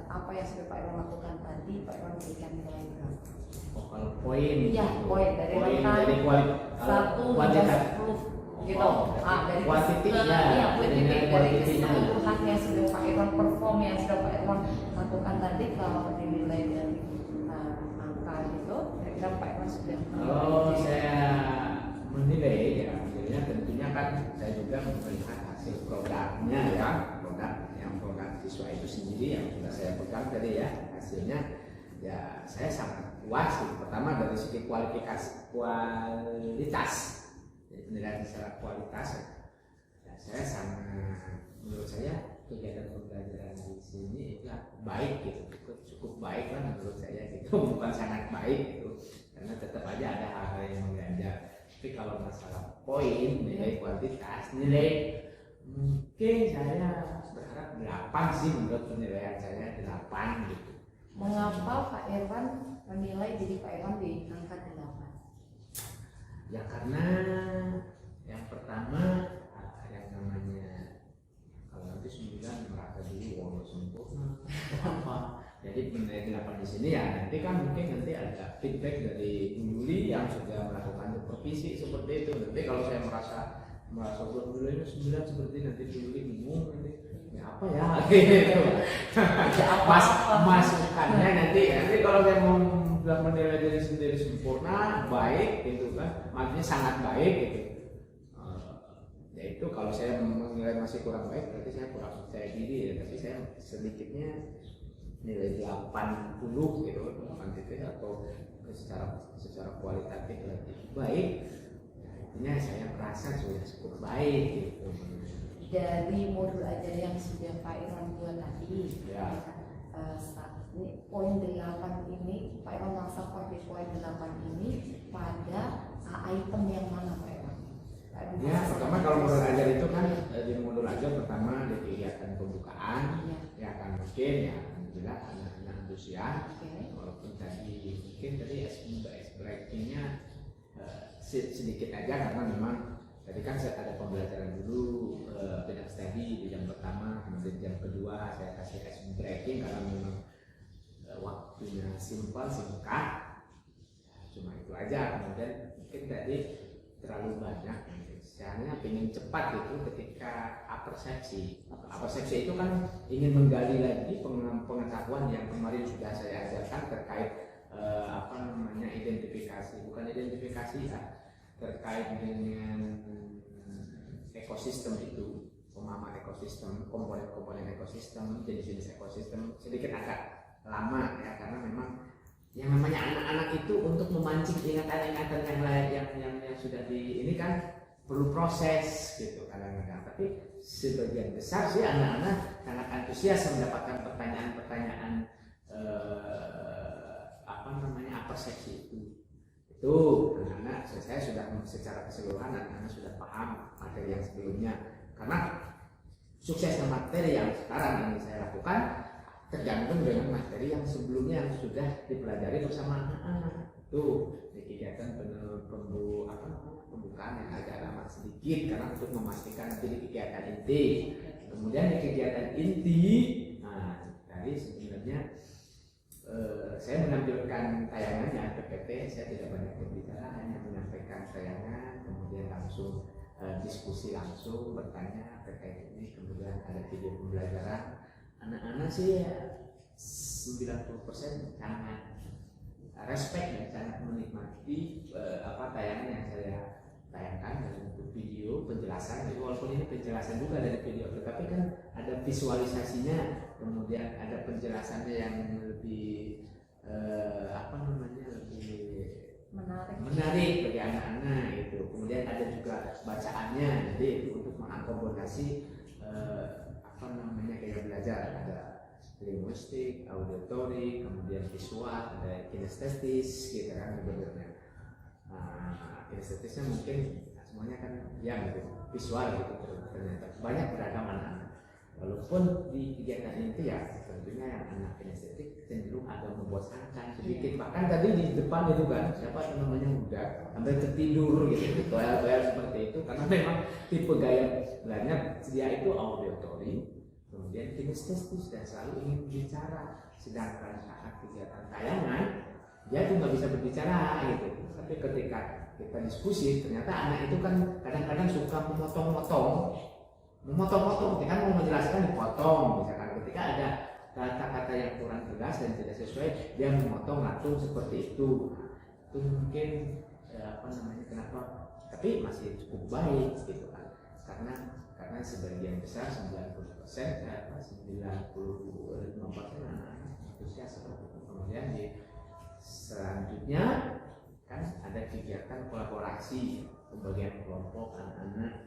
Speaker 1: apa yang sudah Pak Irwan lakukan tadi, Pak Irwan berikan nilai berapa?
Speaker 2: Oh, kalau poin,
Speaker 1: Iya, poin dari
Speaker 2: dari
Speaker 1: satu hingga
Speaker 2: kualitas
Speaker 1: 10 gitu.
Speaker 2: Oh,
Speaker 1: Dari
Speaker 2: kuantiti ya,
Speaker 1: iya, kuantiti dari
Speaker 2: kuantitinya.
Speaker 1: keseluruhan yang sudah Pak Irwan perform, yang sudah Pak Irwan lakukan tadi, kalau dinilai dari angka gitu, kira-kira Pak Irwan sudah
Speaker 2: Kalau saya menilai ya, tentunya kan saya juga melihat hasil produknya ya, produk siswa itu sendiri yang sudah saya pegang tadi ya, hasilnya ya saya sangat puas. Pertama dari segi kualitas, penilaian secara kualitas ya, saya sangat, menurut saya kegiatan pembelajaran di sini itu baik gitu, cukup baik lah menurut saya gitu, bukan sangat baik gitu, karena tetap aja ada hal-hal yang mengganjal. Tapi kalau masalah poin, nilai kuantitas, nilai mungkin saya berharap 8 sih, menurut penilaian saya 8 gitu.
Speaker 1: Mengapa Pak Irwan menilai diri Pak Irwan di angka 8?
Speaker 2: Ya karena yang pertama yang namanya kalau nanti 9 merasa diri wong sempurna apa. Jadi menilai 8 di sini ya nanti kan mungkin nanti ada feedback dari Bu Yuli yang sudah melakukan supervisi seperti itu. Nanti kalau saya merasa nilainya 9 seperti nanti Bu Yuli bingung nanti ya apa ya gitu. Masukannya nanti kalau saya mau menilai diri sendiri sempurna baik gitu kan, maksudnya sangat baik gitu. Ya itu kalau saya menilai masih kurang baik berarti saya kurang percaya diri ya, tapi saya sedikitnya nilai 80 gitu kuantitatif atau secara kualitatif lebih baik. Artinya saya merasa sudah cukup baik gitu.
Speaker 1: Dari modul ajar yang sudah Pak Irwan buat tadi,
Speaker 2: ya.
Speaker 1: Ini poin 8 ini Pak Irwan langsung pakai poin 8 ini pada item yang mana Pak Irwan?
Speaker 2: Ya, pertama kalau modul ajar itu kan di modul ajar pertama di kegiatan pembukaan, ya kan mungkin ya alhamdulillah anak-anak antusias, walaupun tadi breakingnya sedikit aja karena memang tadi kan saya ada pembelajaran dulu bidang studi di jam pertama, kemudian jam kedua saya kasih breaking karena memang waktunya simpel singkat, cuma itu aja. Kemudian mungkin tadi terlalu banyak, saya ingin cepat itu ketika apersepsi itu kan ingin menggali lagi pengetahuan yang kemarin sudah saya ajarkan terkait identifikasi ya, terkait dengan ekosistem itu, pemahaman ekosistem, komponen ekosistem, jenis-jenis ekosistem sedikit agak lama ya, karena memang yang namanya anak-anak itu untuk memancing ingatan-ingatan yang lain yang sudah di ini kan perlu proses gitu kadang-kadang. Tapi sebagian besar sih anak-anak sangat antusias mendapatkan pertanyaan-pertanyaan persepsi itu anak-anak saya sudah secara keseluruhan anak-anak sudah paham materi yang sebelumnya, karena suksesnya materi yang sekarang ini saya lakukan tergantung dengan materi yang sebelumnya yang sudah dipelajari bersama anak-anak. Itu di kegiatan pembukaan yang agak lama sedikit karena untuk memastikan nanti di kegiatan inti. Kemudian di kegiatan inti, nah tadi sebenarnya saya menampilkan tayangannya PPT, saya tidak banyak berbicara, hanya menyampaikan tayangan, kemudian langsung diskusi langsung, bertanya terkait ini, kemudian ada video pembelajaran. Anak-anak sih 90% sangat respect dan sangat menikmati tayangan yang saya tayangkan dalam bentuk video penjelasan. Jadi walaupun ini penjelasan juga dari video, tetapi kan ada visualisasinya, kemudian ada penjelasannya yang lebih lebih menarik bagi anak-anak itu. Kemudian ada juga bacaannya, jadi itu untuk mengakomodasi gaya belajar. Ada linguistik, auditorik, kemudian visual, ada kinestetis gitu kan sebenarnya. Kinestetisnya mungkin semuanya kan ya gitu, visual gitu ternyata banyak beragam anak-anak. Walaupun di kegiatan itu ya tentunya yang anak kinestetik cenderung agak membosankan sedikit. Bahkan tadi di depan itu kan siapa namanya udah hampir tertidur gitu, toel-toel seperti itu karena memang tipe gaya belajarnya dia itu auditory, kemudian kinestetis dan selalu ingin bicara. Sedangkan saat kegiatan tayangan dia tuh nggak bisa berbicara gitu. Tapi ketika kita diskusi ternyata anak itu kan kadang-kadang suka memotong-motong, kita mau menjelaskan dipotong, misalkan ketika ada kata-kata yang kurang tegas dan tidak sesuai dia memotong langsung seperti itu. Itu mungkin kenapa, tapi masih cukup baik gitu kan, karena sebagian besar 90% 95% anak-anak antusias seperti itu. Kemudian di selanjutnya kan ada kegiatan kolaborasi pembagian kelompok anak-anak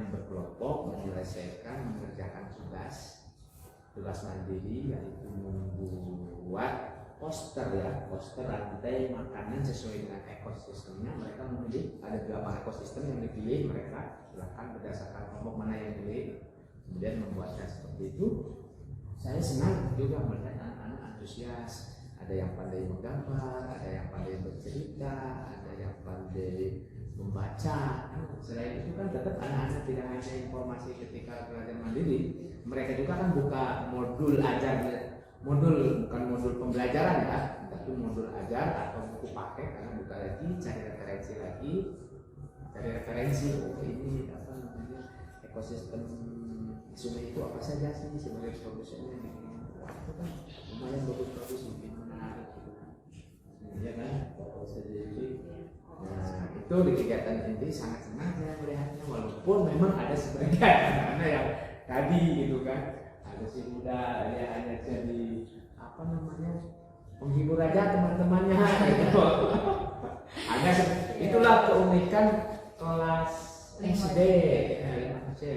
Speaker 2: berkelompok menyelesaikan mengerjakan tugas mandiri, yaitu membuat poster rantai makanan sesuai dengan ekosistemnya. Mereka memilih ada beberapa ekosistem yang dipilih, mereka silakan berdasarkan kelompok mana yang dipilih kemudian membuatnya seperti itu. Saya senang juga melihat anak-anak antusias, ada yang pandai menggambar, ada yang pandai bercerita, ada yang pandai membaca. Selain itu kan tetap anak-anak tidak hanya informasi ketika belajar mandiri, mereka juga kan buka modul ajar, bukan modul pembelajaran ya, tapi modul ajar atau buku pakai, karena buka lagi cari referensi ini ekosistem sungai itu apa saja sih sebagai produsennya gitu. Wah, itu kan lumayan bagus mungkin menarik gitu kan. Ya kan, kalau sendiri. Nah, itu di kegiatan ini sangat senang saya melihatnya, walaupun memang ada sebagian anak-anak yang tadi gitu kan, ada si muda dia hanya jadi penghibur aja teman-temannya gitu. Itulah keunikan kelas SD,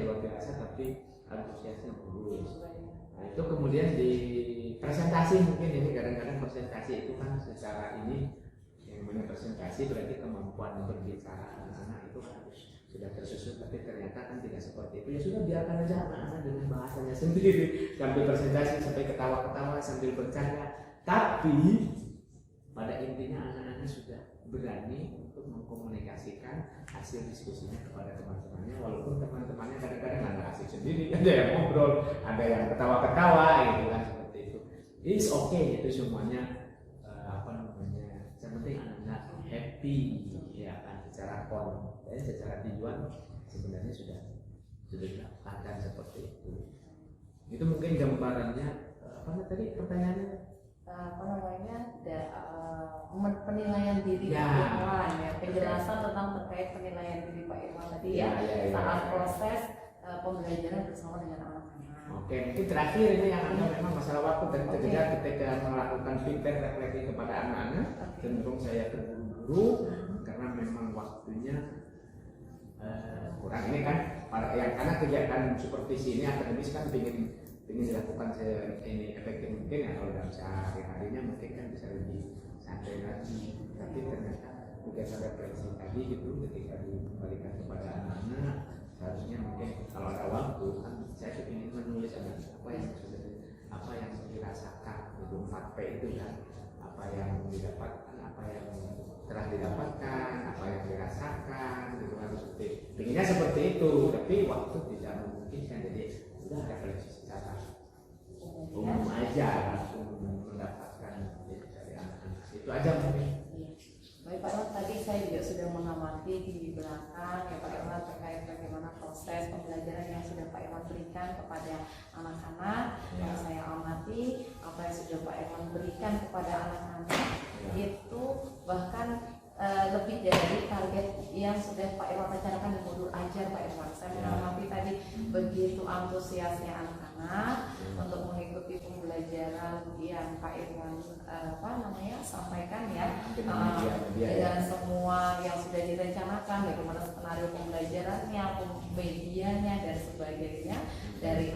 Speaker 2: luar biasa, tapi antusiasnya bagus. Nah, itu kemudian di presentasi, mungkin ini kadang-kadang presentasi itu kan secara ini yang namanya presentasi berarti kemampuan berbicara anak-anak itu harus sudah tersusun, tapi ternyata kan tidak seperti itu. Ya sudah, biarkan aja anak-anak dengan bahasanya sendiri sambil presentasi, sampai ketawa-ketawa, sambil bercanda. Tapi pada intinya anak-anak sudah berani untuk mengkomunikasikan hasil diskusinya kepada teman-temannya, walaupun teman-temannya kadang-kadang ada asik sendiri, ada yang ngobrol, ada yang ketawa-ketawa gitu kan, seperti itu. It's okay, itu semuanya yang penting anak-anak happy ya kan, secara dan secara tujuan sebenarnya sudah dilakukan seperti itu. Itu mungkin gambarannya. Tadi pertanyaannya
Speaker 4: penilaian diri
Speaker 2: ya.
Speaker 4: Pak Irwan ya, penjelasan tentang terkait penilaian diri Pak Irwan tadi ya, saat proses pembelajaran bersama dengan anak-anak.
Speaker 2: Oke, mungkin terakhir ini yang ada memang masalah waktu dan ketika melakukan feedback refleksi kepada anak-anak, cenderung saya terburu-buru karena memang waktunya kurang. Ini kan karena kegiatan supervisi ini akademis kan ingin dilakukan ini efektif mungkin ya, kalau dalam sehari-harinya mungkin kan bisa lebih santai lagi. Tapi ternyata kegiatan refleksi tadi gitu ketika dikembalikan kepada anak-anak, seharusnya mungkin kalau ada waktu kan saya ingin menulis apa yang dirasakan itu 4P itu kan, apa yang didapatkan, apa yang telah didapatkan, apa yang dirasakan gitu kan, pinginnya seperti itu, tapi waktu tidak memungkinkan. Jadi udah refleksi secara umum aja, langsung mendapatkan dari anak-anak itu aja mungkin.
Speaker 4: Baik Pak Irwan, tadi saya juga sudah mengamati di belakang ya Pak Irwan terkait bagaimana proses pembelajaran yang sudah Pak Irwan berikan kepada anak-anak. Yang saya amati apa yang sudah Pak Irwan berikan kepada anak-anak itu bahkan lebih dari target yang sudah Pak Irwan rencanakan di modul ajar Pak Irwan. Saya mengamati tadi begitu antusiasnya anak-anak untuk mengikuti pembelajaran yang Pak Irwan sampaikan ya, dan semua yang sudah direncanakan, bagaimana skenario pembelajarannya, medianya dan sebagainya, dari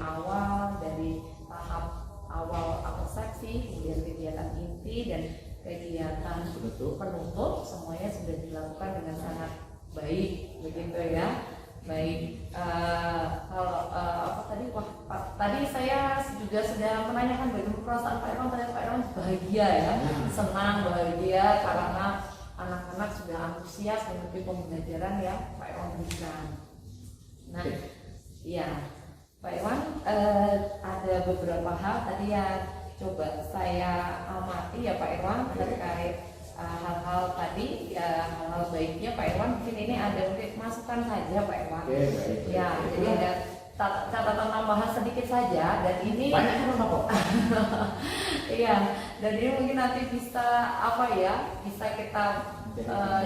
Speaker 4: tahap awal persepsi, kemudian kegiatan inti dan kegiatan penutup semuanya sudah dilakukan dengan sangat baik begitu ya. Baik, kalau tadi Pak tadi saya juga sudah menanyakan bagaimana perasaan Pak Irwan. Ternyata Pak Irwan bahagia ya, senang, bahagia karena anak-anak sudah antusias mengikuti pembelajaran yang Pak Irwan berikan. Nah, ya Pak Irwan, ada beberapa hal tadi yang coba saya amati ya Pak Irwan terkait hal-hal tadi, ya hal-hal baiknya Pak Irwan. Mungkin ini ada mungkin masukan saja Pak Irwan. Ya, jadi ada catatan tambahan sedikit saja, dan ini
Speaker 2: banyak kan kok.
Speaker 4: iya, dan ini mungkin nanti bisa apa ya, bisa kita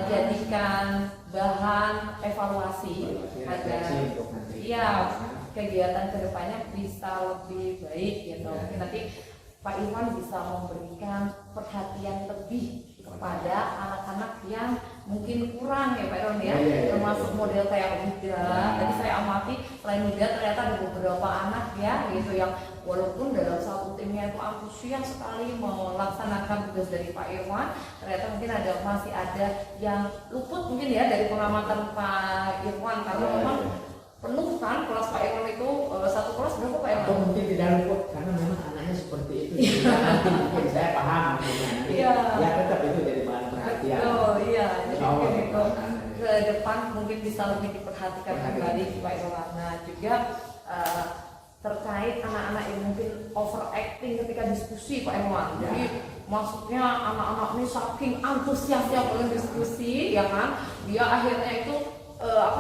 Speaker 4: jadikan bahan evaluasi agar iya kegiatan kedepannya bisa lebih baik gitu. Mungkin nanti Pak Irwan bisa memberikan perhatian lebih kepada anak-anak yang mungkin kurang ya Pak Irwan ya, termasuk model kayak Huda. Tadi saya amati selain Huda ternyata ada beberapa anak ya gitu yang walaupun dalam satu timnya itu antusias sekali melaksanakan tugas dari Pak Irwan, ternyata mungkin masih ada yang luput mungkin ya dari pengamatan Pak Irwan, karena memang penuh kan kelas Pak Irwan itu, satu kelas berapa Pak Irwan?
Speaker 2: Atau mungkin tidak luput karena memang anaknya seperti itu. Jadi nanti mungkin saya paham ya tetap itu jadi bahan perhatian.
Speaker 4: Oh iya, jadi mungkin itu ke depan mungkin bisa lebih diperhatikan kembali Pak Irwan. Nah juga terkait anak-anak yang mungkin overacting ketika diskusi Pak Irwan. Jadi maksudnya anak-anak ini saking antusiasnya dalam diskusi ya kan, dia akhirnya itu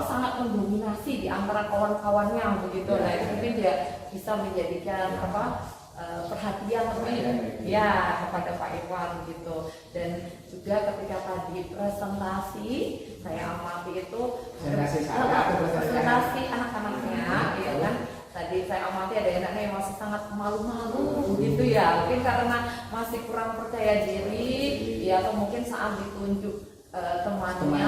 Speaker 4: sangat mendominasi di antara kawan-kawannya begitu. Nah itu mungkin dia bisa menjadikan perhatian lebih ya kepada Pak Irwan gitu. Dan juga ketika tadi presentasi saya amati itu presentasi anak-anaknya ya kan, tadi saya amati ada anaknya yang masih sangat malu-malu gitu ya, mungkin karena masih kurang percaya diri ya, atau mungkin saat ditunjuk temannya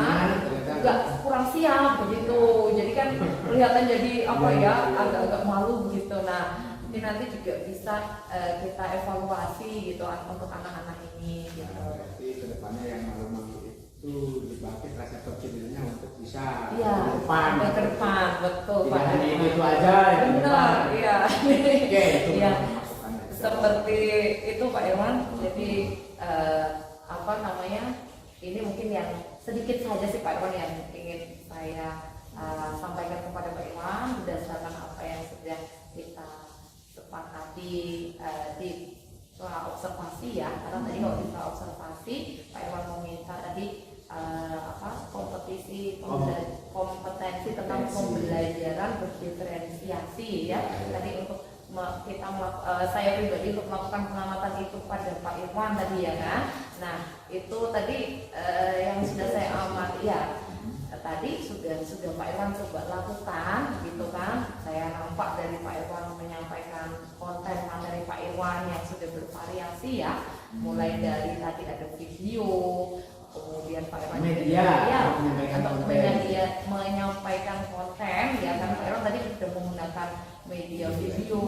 Speaker 4: juga kurang siap begitu, jadi kan kelihatan jadi agak-agak malu begitu. Nah mungkin nanti juga bisa kita evaluasi gitu untuk anak-anak ini gitu.
Speaker 2: Berarti kedepannya yang malu-malu itu dibangkit rasa percayanya untuk bisa
Speaker 4: ke depan betul Pak.
Speaker 2: Tidak hanya itu aja yang
Speaker 4: benar iya.
Speaker 2: Oke, itu
Speaker 4: ya seperti itu Pak Irwan. Jadi ini mungkin yang sedikit saja sih Pak Irwan yang ingin saya sampaikan kepada Pak Irwan berdasarkan apa yang sudah kita sepakati di setelah observasi ya. Karena tadi kalau kita observasi Pak Irwan meminta tadi kompetensi tentang pembelajaran berdiferensiasi ya. Tadi untuk kita saya pribadi untuk melakukan pengamatan itu pada Pak Irwan tadi ya kan. Nah itu tadi yang sudah saya amati ya, tadi sudah Pak Irwan coba lakukan gitu kan. Saya nampak dari Pak Irwan menyampaikan konten materi Pak Irwan yang sudah bervariasi ya, mulai dari tadi ada video, kemudian Pak Irwan menyampaikan konten ya kan. Pak Irwan tadi sudah menggunakan media video,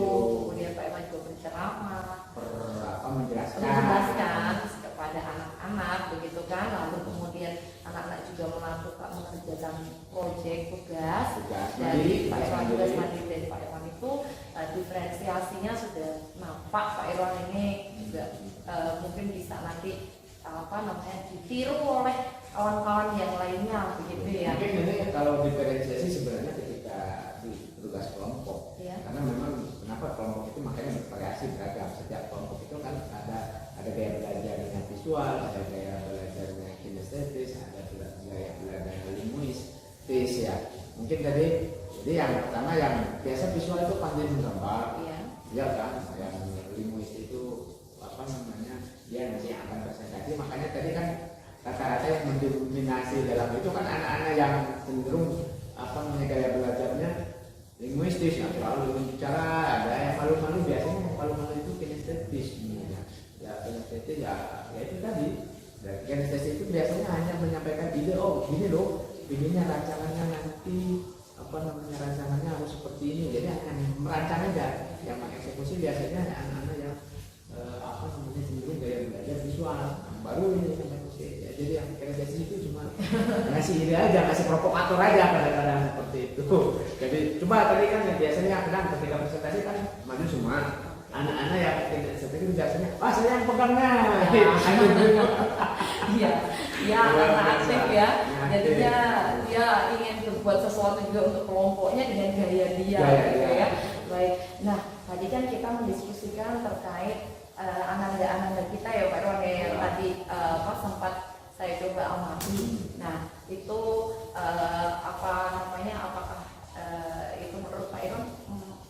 Speaker 4: kemudian Pak Irwan juga berceramah, menjelaskan kepada anak-anak begitu kan. Lalu kemudian anak-anak juga mengerjakan proyek tugas dari Pak Irwan, tugas mandiri dari Pak Irwan itu diferensiasinya sudah nampak. Pak Irwan ini juga mungkin bisa nanti ditiru oleh kawan-kawan yang lainnya begitu ya.
Speaker 2: Mungkin ini kalau diferensiasi sebenarnya ketika di tugas kelompok, karena memang kenapa kelompok itu makanya bervariasi beragam. Setiap kelompok itu kan ada gaya belajarnya visual, ada gaya belajarnya kinestetis, ada gaya belajarnya linguistis ya. Mungkin jadi yang pertama yang biasa visual itu pandai menggambar, ya kan. Yang linguistis itu dia nanti akan presentasi. Makanya tadi kan rata-rata yang mendominasi dalam itu kan anak-anak yang cenderung gaya belajarnya linguistis, selalu bicara, ada yang malu-malu. Biasanya malu-malu itu kinestetis ya kinestetis ya itu tadi. Dan kinestetis itu biasanya hanya menyampaikan ide, gini loh ininya, rancangannya nanti rancangannya harus seperti ini. Jadi hanya merancang aja. Yang mengeksekusi biasanya anak-anak yang cenderung gaya belajar visual, baru ini eksekusi ya. Jadi yang kinestetis itu cuma ngasih ide aja, ngasih provokator aja kadang-kadang seperti itu. Jadi Coba tadi kan yang biasanya kadang ketika presentasi kan maju semua. Anak-anak yang tidak seperti itu biasanya, saya yang pegangnya.
Speaker 4: Iya, ya anak aktif ya. Jadinya dia ingin berbuat sesuatu juga untuk kelompoknya dengan gaya dia, gitu ya. Baik. Nah, tadi kan kita mendiskusikan terkait ananda-ananda kita ya Pak Irwan yang tadi sempat saya coba amati. Nah, itu apakah itu menurut Pak Irwan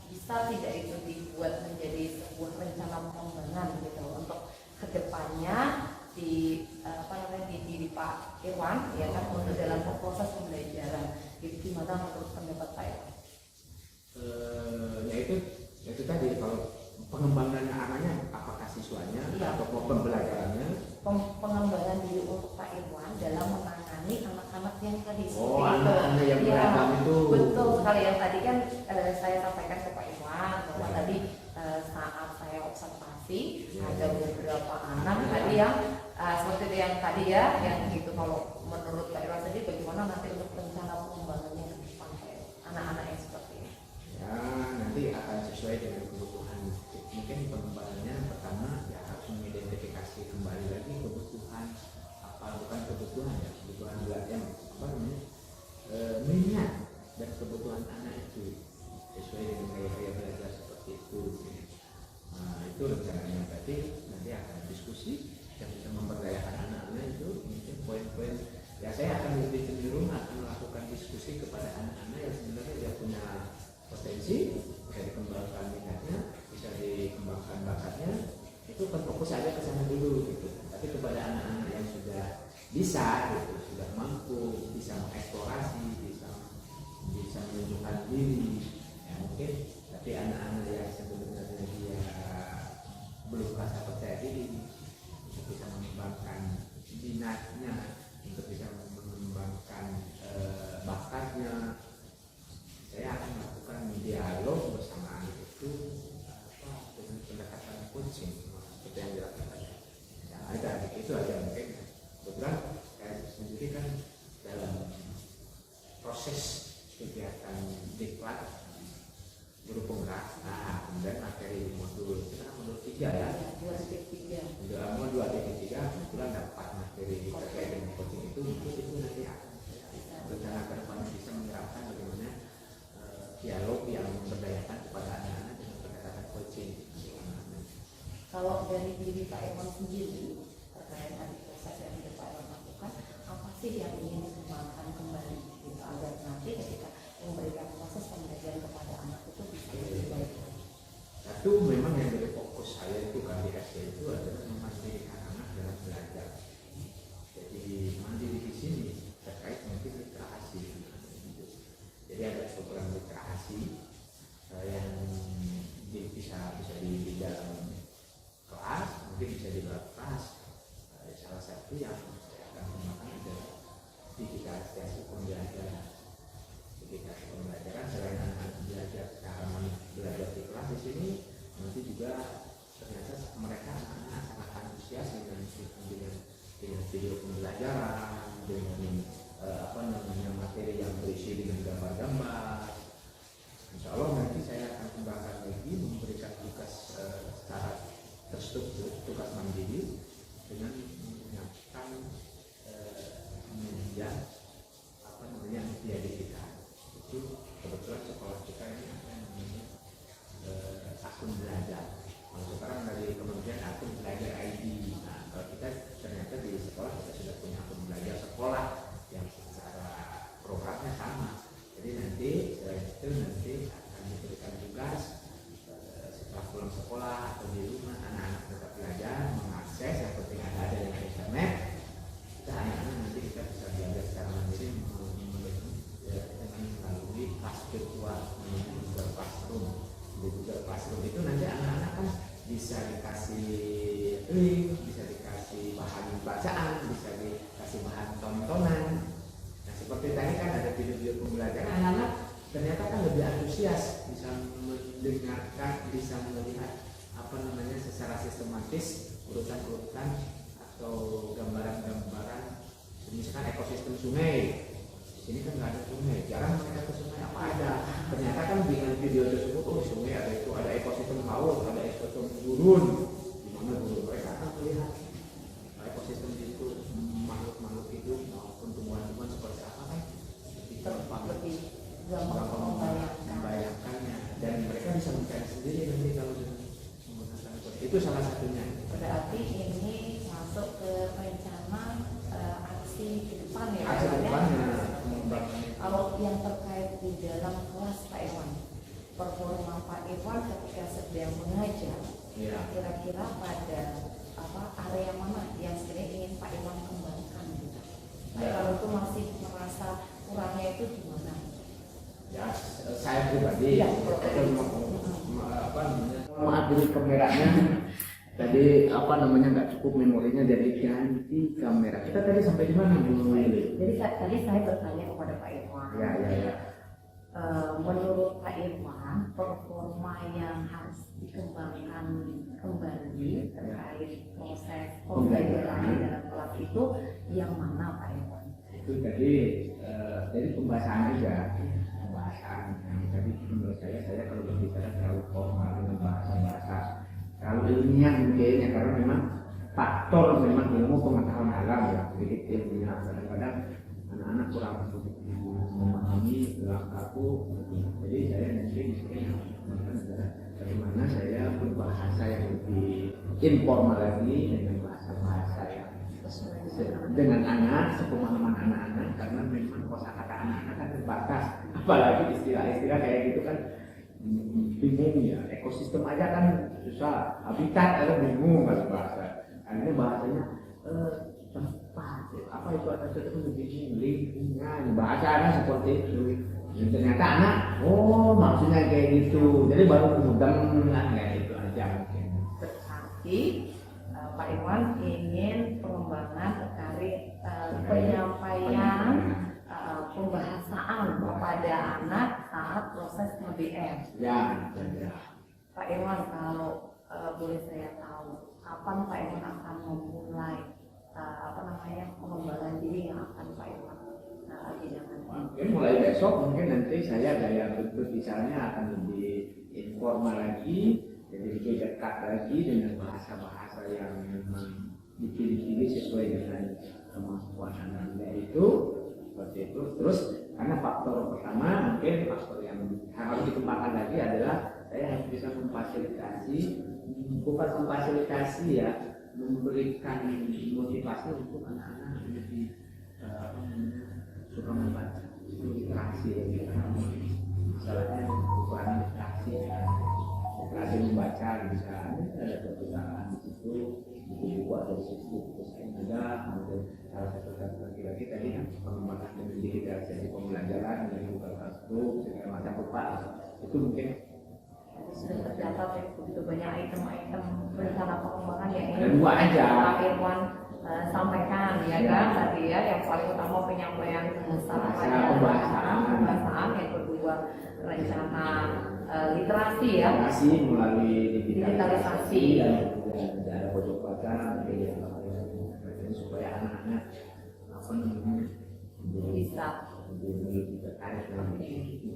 Speaker 4: bisa tidak itu dibuat menjadi sebuah rencana pengembangan gitu untuk kedepannya di diri Pak Irwan ya kan untuk dalam proses pembelajaran. Jadi gimana menurut pendapat Pak Irwan?
Speaker 2: Ya itu tadi, kalau pengembangan anaknya apakah siswanya atau pembelajarannya?
Speaker 4: Pengembangan diri untuk Pak Irwan dalam menangani anak-anak yang tadi
Speaker 2: anak-anak yang beragam itu.
Speaker 4: Betul sekali, yang tadi kan saya sampaikan ke Pak Irwan bahwa tadi saat saya observasi ada beberapa anak tadi yang seperti itu yang tadi ya, yang gitu. Kalau menurut Pak Irwan tadi bagaimana nanti untuk rencana pengembangannya ke depan anak-anak yang seperti ini?
Speaker 2: Ya nanti akan sesuai dengan kebutuhan. Mungkin pengembangannya pertama ya harus mengidentifikasi kembali lagi kebutuhan minat dan kebutuhan anak itu sesuai dengan gaya belajar seperti itu. Nah, itu rencananya berarti nanti akan diskusi yang bisa memberdayakan anak-anak itu. Mungkin poin-poin ya saya akan lebih cenderung akan melakukan diskusi kepada anak-anak yang sebenarnya dia punya potensi, bisa dikembangkan minatnya, bisa dikembangkan bakatnya. Itu kan fokus aja ke sana dulu gitu. Tapi kepada anak-anak yang sudah bisa gitu, sudah mampu, bisa mengeksplorasi, bisa menunjukkan diri ya mungkin. Tapi anak-anak yang sebenarnya dia belum merasa percaya diri untuk bisa mengembangkan minatnya, untuk bisa mengembangkan bakatnya, saya akan melakukan dialog bersama anak itu dengan pendekatan coaching seperti yang dilakukan. Nah, itu aja mungkin. Kebetulan saya sendiri kan dalam proses kegiatan diklat guru penggerak. Nah, kemudian materi modul kita kan modul 3 ya. Modul 2.3 kebetulan dapat materi terkait dengan coaching itu. Mungkin itu nanti akan saya berencana ke depan bisa menerapkan bagaimana dialog yang memberdayakan kepada anak-anak dengan pendekatan coaching.
Speaker 4: Kalau dari diri Pak Irwan sendiri terkait tadi proses yang Pak Irwan lakukan, apa sih yang ingin dikembangkan kembali gitu, agar nanti ketika memberikan proses pembelajaran kepada anak itu bisa lebih baik?
Speaker 2: Satu, memang yang jadi fokus saya itu kan di SD itu adalah memandirikan anak dalam belajar. Jadi mandiri di sini terkait mungkin literasi. Jadi ada program literasi yang bisa di dalam kelas, mungkin bisa di luar kelas. Salah satu yang saya akan kembangkan adalah digitalisasi pembelajaran. Digitalisasi pembelajaran selain anak-anak belajar secara belajar di kelas di sini, nanti juga ternyata mereka anak-anak sangat antusias dengan video pembelajaran, dengan materi yang berisi dengan gambar-gambar. Insya Allah nanti saya akan kembangkan lagi, memberikan tugas secara terstruktur, tugas mandiri dengan menyiapkan media digital. Itu kebetulan sekolah kita ini apa yang namanya akun belajar. Kalau sekarang dari kementerian akun belajar ID. Nah, kalau kita ternyata di sekolah kita sudah punya akun belajar sekolah yang secara programnya sama. Jadi nanti akan diberikan tugas setelah pulang sekolah atau di rumah anak-anak tetap belajar mengakses yang penting ada dengan internet. Kita anak-anak nanti kita bisa belajar secara mandiri dengan melalui kelas virtual, melalui Google Classroom. Di Google Classroom itu nanti anak-anak kan bisa dikasih link, bisa dikasih bahan bacaan, bisa dikasih bahan tontonan. Nah seperti tadi kan ada video-video pembelajaran, anak-anak ternyata kan lebih antusias, bisa mendengarkan, bisa melihat secara sistematis urutan-urutan atau gambaran-gambaran misalkan ekosistem sungai sini kan nggak ada sungai, jarang mereka ke sungai, apa ada. Ternyata kan dengan video tersebut, oh sungai ada itu, ada ekosistem laut, ada ekosistem gurun, di mana gurun mereka akan melihat ekosistem itu, makhluk-makhluk hidup maupun tumbuhan-tumbuhan seperti apa kan,
Speaker 4: lebih gampang
Speaker 2: membayangkannya, dan mereka bisa mencari sendiri nanti kalau dengan menggunakan itu salah satunya.
Speaker 4: Berarti ini masuk ke rencana aksi ke depan ya.
Speaker 2: Aksi ke depannya.
Speaker 4: Kalau yang terkait di dalam kelas Pak Irwan, performa Pak Irwan ketika sedang mengajar,
Speaker 2: Ya.
Speaker 4: kira-kira pada area mana yang sebenarnya ingin Pak Irwan kembangkan gitu. Pak Irwan itu masih merasa kurangnya itu di mana?
Speaker 2: Ya, saya pribadi
Speaker 4: Ya.
Speaker 2: maaf dulu kameranya tadi nggak cukup memorinya, jadi ganti kamera. Kita tadi sampai di mana Bu Lili?
Speaker 4: Jadi tadi saya bertanya kepada Pak Irwan.
Speaker 2: Ya.
Speaker 4: Menurut Pak Irwan, performa yang harus dikembangkan kembali terkait proses pembelajaran di dalam kelas itu yang mana Pak Irwan?
Speaker 2: Itu tadi jadi pembahasan aja, pembahasan. Jadi menurut saya kalau berbicara terlalu formal dengan bahasa terlalu ilmiah mungkin ya, karena memang faktor memang ilmu pengetahuan alam ya, sedikit ilmiah. Kadang-kadang anak-anak kurang memahami dalam kaku. Jadi saya mungkin bagaimana saya berbahasa yang lebih informal lagi dengan bahasa yang dengan anak, sepemahaman anak-anak, karena memang kosakata anak-anak kan terbatas, apalagi istilah-istilah kayak gitu kan bingung ya, ekosistem aja kan susah, habitat aja bingung kalau bahasa. Akhirnya bahasanya tempat, apa itu ada sesuatu bingung, lingkungan, bahasa anak seperti itu. Dan ternyata anak, oh maksudnya kayak gitu, jadi baru kemudian kayak itu aja mungkin.
Speaker 4: Berarti Pak Irwan ingin pengembangan terkait penyampaian pembahasaan kepada anak saat proses KBM.
Speaker 2: Ya.
Speaker 4: Pak Irwan, kalau boleh saya tahu, kapan Pak Irwan akan memulai pengembangan diri yang akan Pak Irwan tidakkan?
Speaker 2: Mungkin mulai besok, mungkin nanti saya gaya berbicaranya akan lebih informal lagi, jadi lebih dekat lagi dengan bahasa-bahasa yang memang dipilih-pilih sesuai dengan kemampuan Anda itu, seperti itu. Terus karena faktor pertama, mungkin faktor yang harus dikembangkan lagi adalah saya harus bisa memfasilitasi, bukan memfasilitasi ya, memberikan motivasi untuk anak-anak lebih suka membaca, itu literasi ya. Masalahnya bukan literasi membaca bisa ada perpustakaan di situ, buku-buku ada di situ, terus ada salah satu lagi tadi kan pengembangan dengan digitalisasi pembelajaran dari Google Classroom segala macam Pak, itu mungkin
Speaker 4: sudah tercatat ya, begitu banyak item-item rencana pengembangan yang
Speaker 2: ada dua aja
Speaker 4: Pak Irwan sampaikan ya kan tadi ya, yang paling utama penyampaian pembahasaan, yang kedua rencana literasi ya,
Speaker 2: literasi melalui
Speaker 4: digitalisasi
Speaker 2: dan ada pojok baca supaya anak-anak
Speaker 4: bisa
Speaker 2: lebih tertarik dalam itu.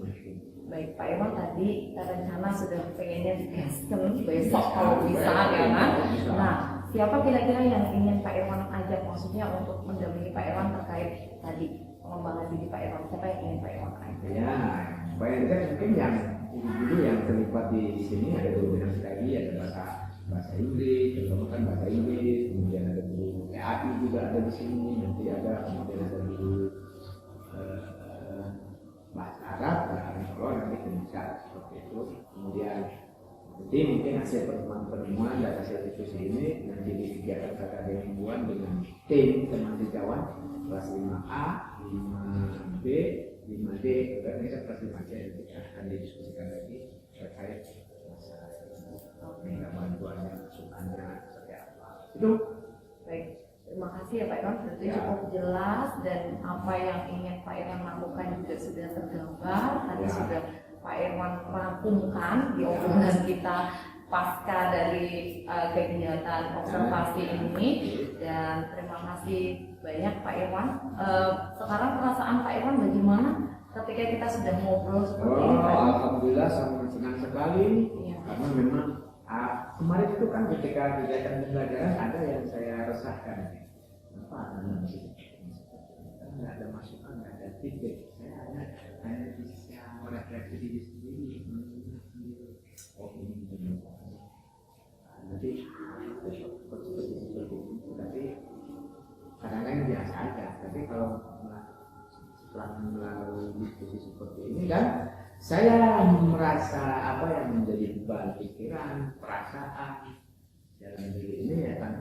Speaker 4: Baik Pak Irwan, tadi rencana sudah pengennya digaskan besok kalau bisa ya kan. Nah, siapa kira-kira yang ingin Pak Irwan ajak, maksudnya untuk mendampingi Pak Irwan terkait tadi pengembangan diri Pak Irwan, siapa yang ingin Pak Irwan ajak?
Speaker 2: Ya, supaya mungkin yang dulu yang terlibat di sini ada guru bidang tadi, ada bahasa Inggris, terutama kan bahasa Inggris, kemudian ada guru PAI juga ada di sini, nanti kemudian ada guru bahasa Arab, kalau nanti bisa seperti itu. Kemudian nanti mungkin hasil pertemuan dan hasil diskusi ini nanti di kegiatan KKD mingguan dengan tim teman sejawat kelas 5A, 5B, 5D, ini kelas 5C yang akan didiskusikan lagi terkait masalah minta bantuannya, masukannya seperti apa. Itu
Speaker 4: Baik. Terima kasih ya Pak Irwan, itu cukup jelas dan apa yang ingin Pak Irwan lakukan juga sudah tergambar. Tadi sudah Pak Irwan rangkumkan di obrolan kita pasca dari kegiatan observasi ini, dan terima kasih banyak Pak Irwan. Sekarang perasaan Pak Irwan bagaimana ketika kita sudah ngobrol seperti ini Pak Irwan?
Speaker 2: Alhamdulillah sangat senang sekali,
Speaker 4: Iya.
Speaker 2: karena memang kemarin itu kan ketika kegiatan pembelajaran ada yang saya resahkan. Kenapa nggak ada masukan, nggak ada feedback? Saya hanya bisa merefleksi diri sendiri. Oh ini nanti seperti itu, tapi kadang-kadang biasa aja. Tapi kalau setelah melalui diskusi seperti ini kan, saya merasa apa yang menjadi beban pikiran, perasaan dalam diri ini ya kan,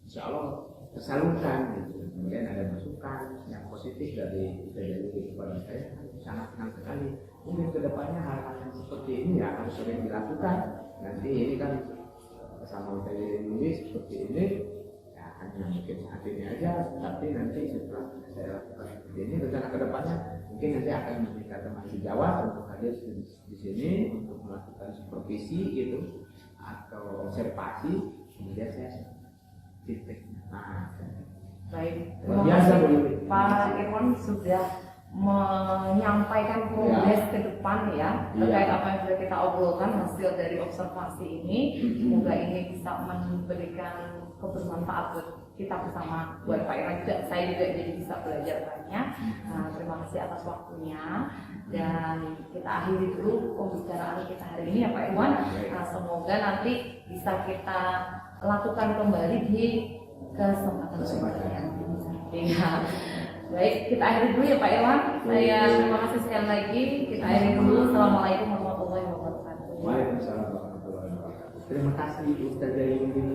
Speaker 2: insya Allah tersalurkan gitu. Kemudian ada masukan yang positif dari kepada saya, sangat senang sekali. Mungkin kedepannya hal-hal yang seperti ini ya harus sering dilakukan. Nanti ini kan bersama saya menulis seperti ini ya, hanya mungkin saat ini aja, tapi nanti setelah saya lakukan seperti ini, rencana kedepannya mungkin nanti akan meminta teman Jawa untuk hadir di sini untuk melakukan supervisi gitu atau observasi, kemudian saya feedback.
Speaker 4: Baik,
Speaker 2: Luar
Speaker 4: terima
Speaker 2: biasa,
Speaker 4: kasih
Speaker 2: Bu.
Speaker 4: Pak Irwan sudah menyampaikan progres ke depan ya, terkait apa yang sudah kita obrolkan hasil dari observasi ini. Semoga ini bisa memberikan kebermanfaat buat kita bersama, buat Pak Irwan juga, saya juga jadi bisa belajar banyak. Terima kasih atas waktunya, dan kita akhiri dulu pembicaraan kita hari ini ya Pak Irwan. Semoga nanti bisa kita lakukan kembali di kesempatan berikutnya. Iya. Baik, kita akhiri dulu ya Pak Irwan. Saya terima kasih sekali lagi. Kita akhiri dulu. Assalamualaikum warahmatullahi wabarakatuh.
Speaker 2: Waalaikumsalam warahmatullahi wabarakatuh. Terima kasih Ustaz Zaini.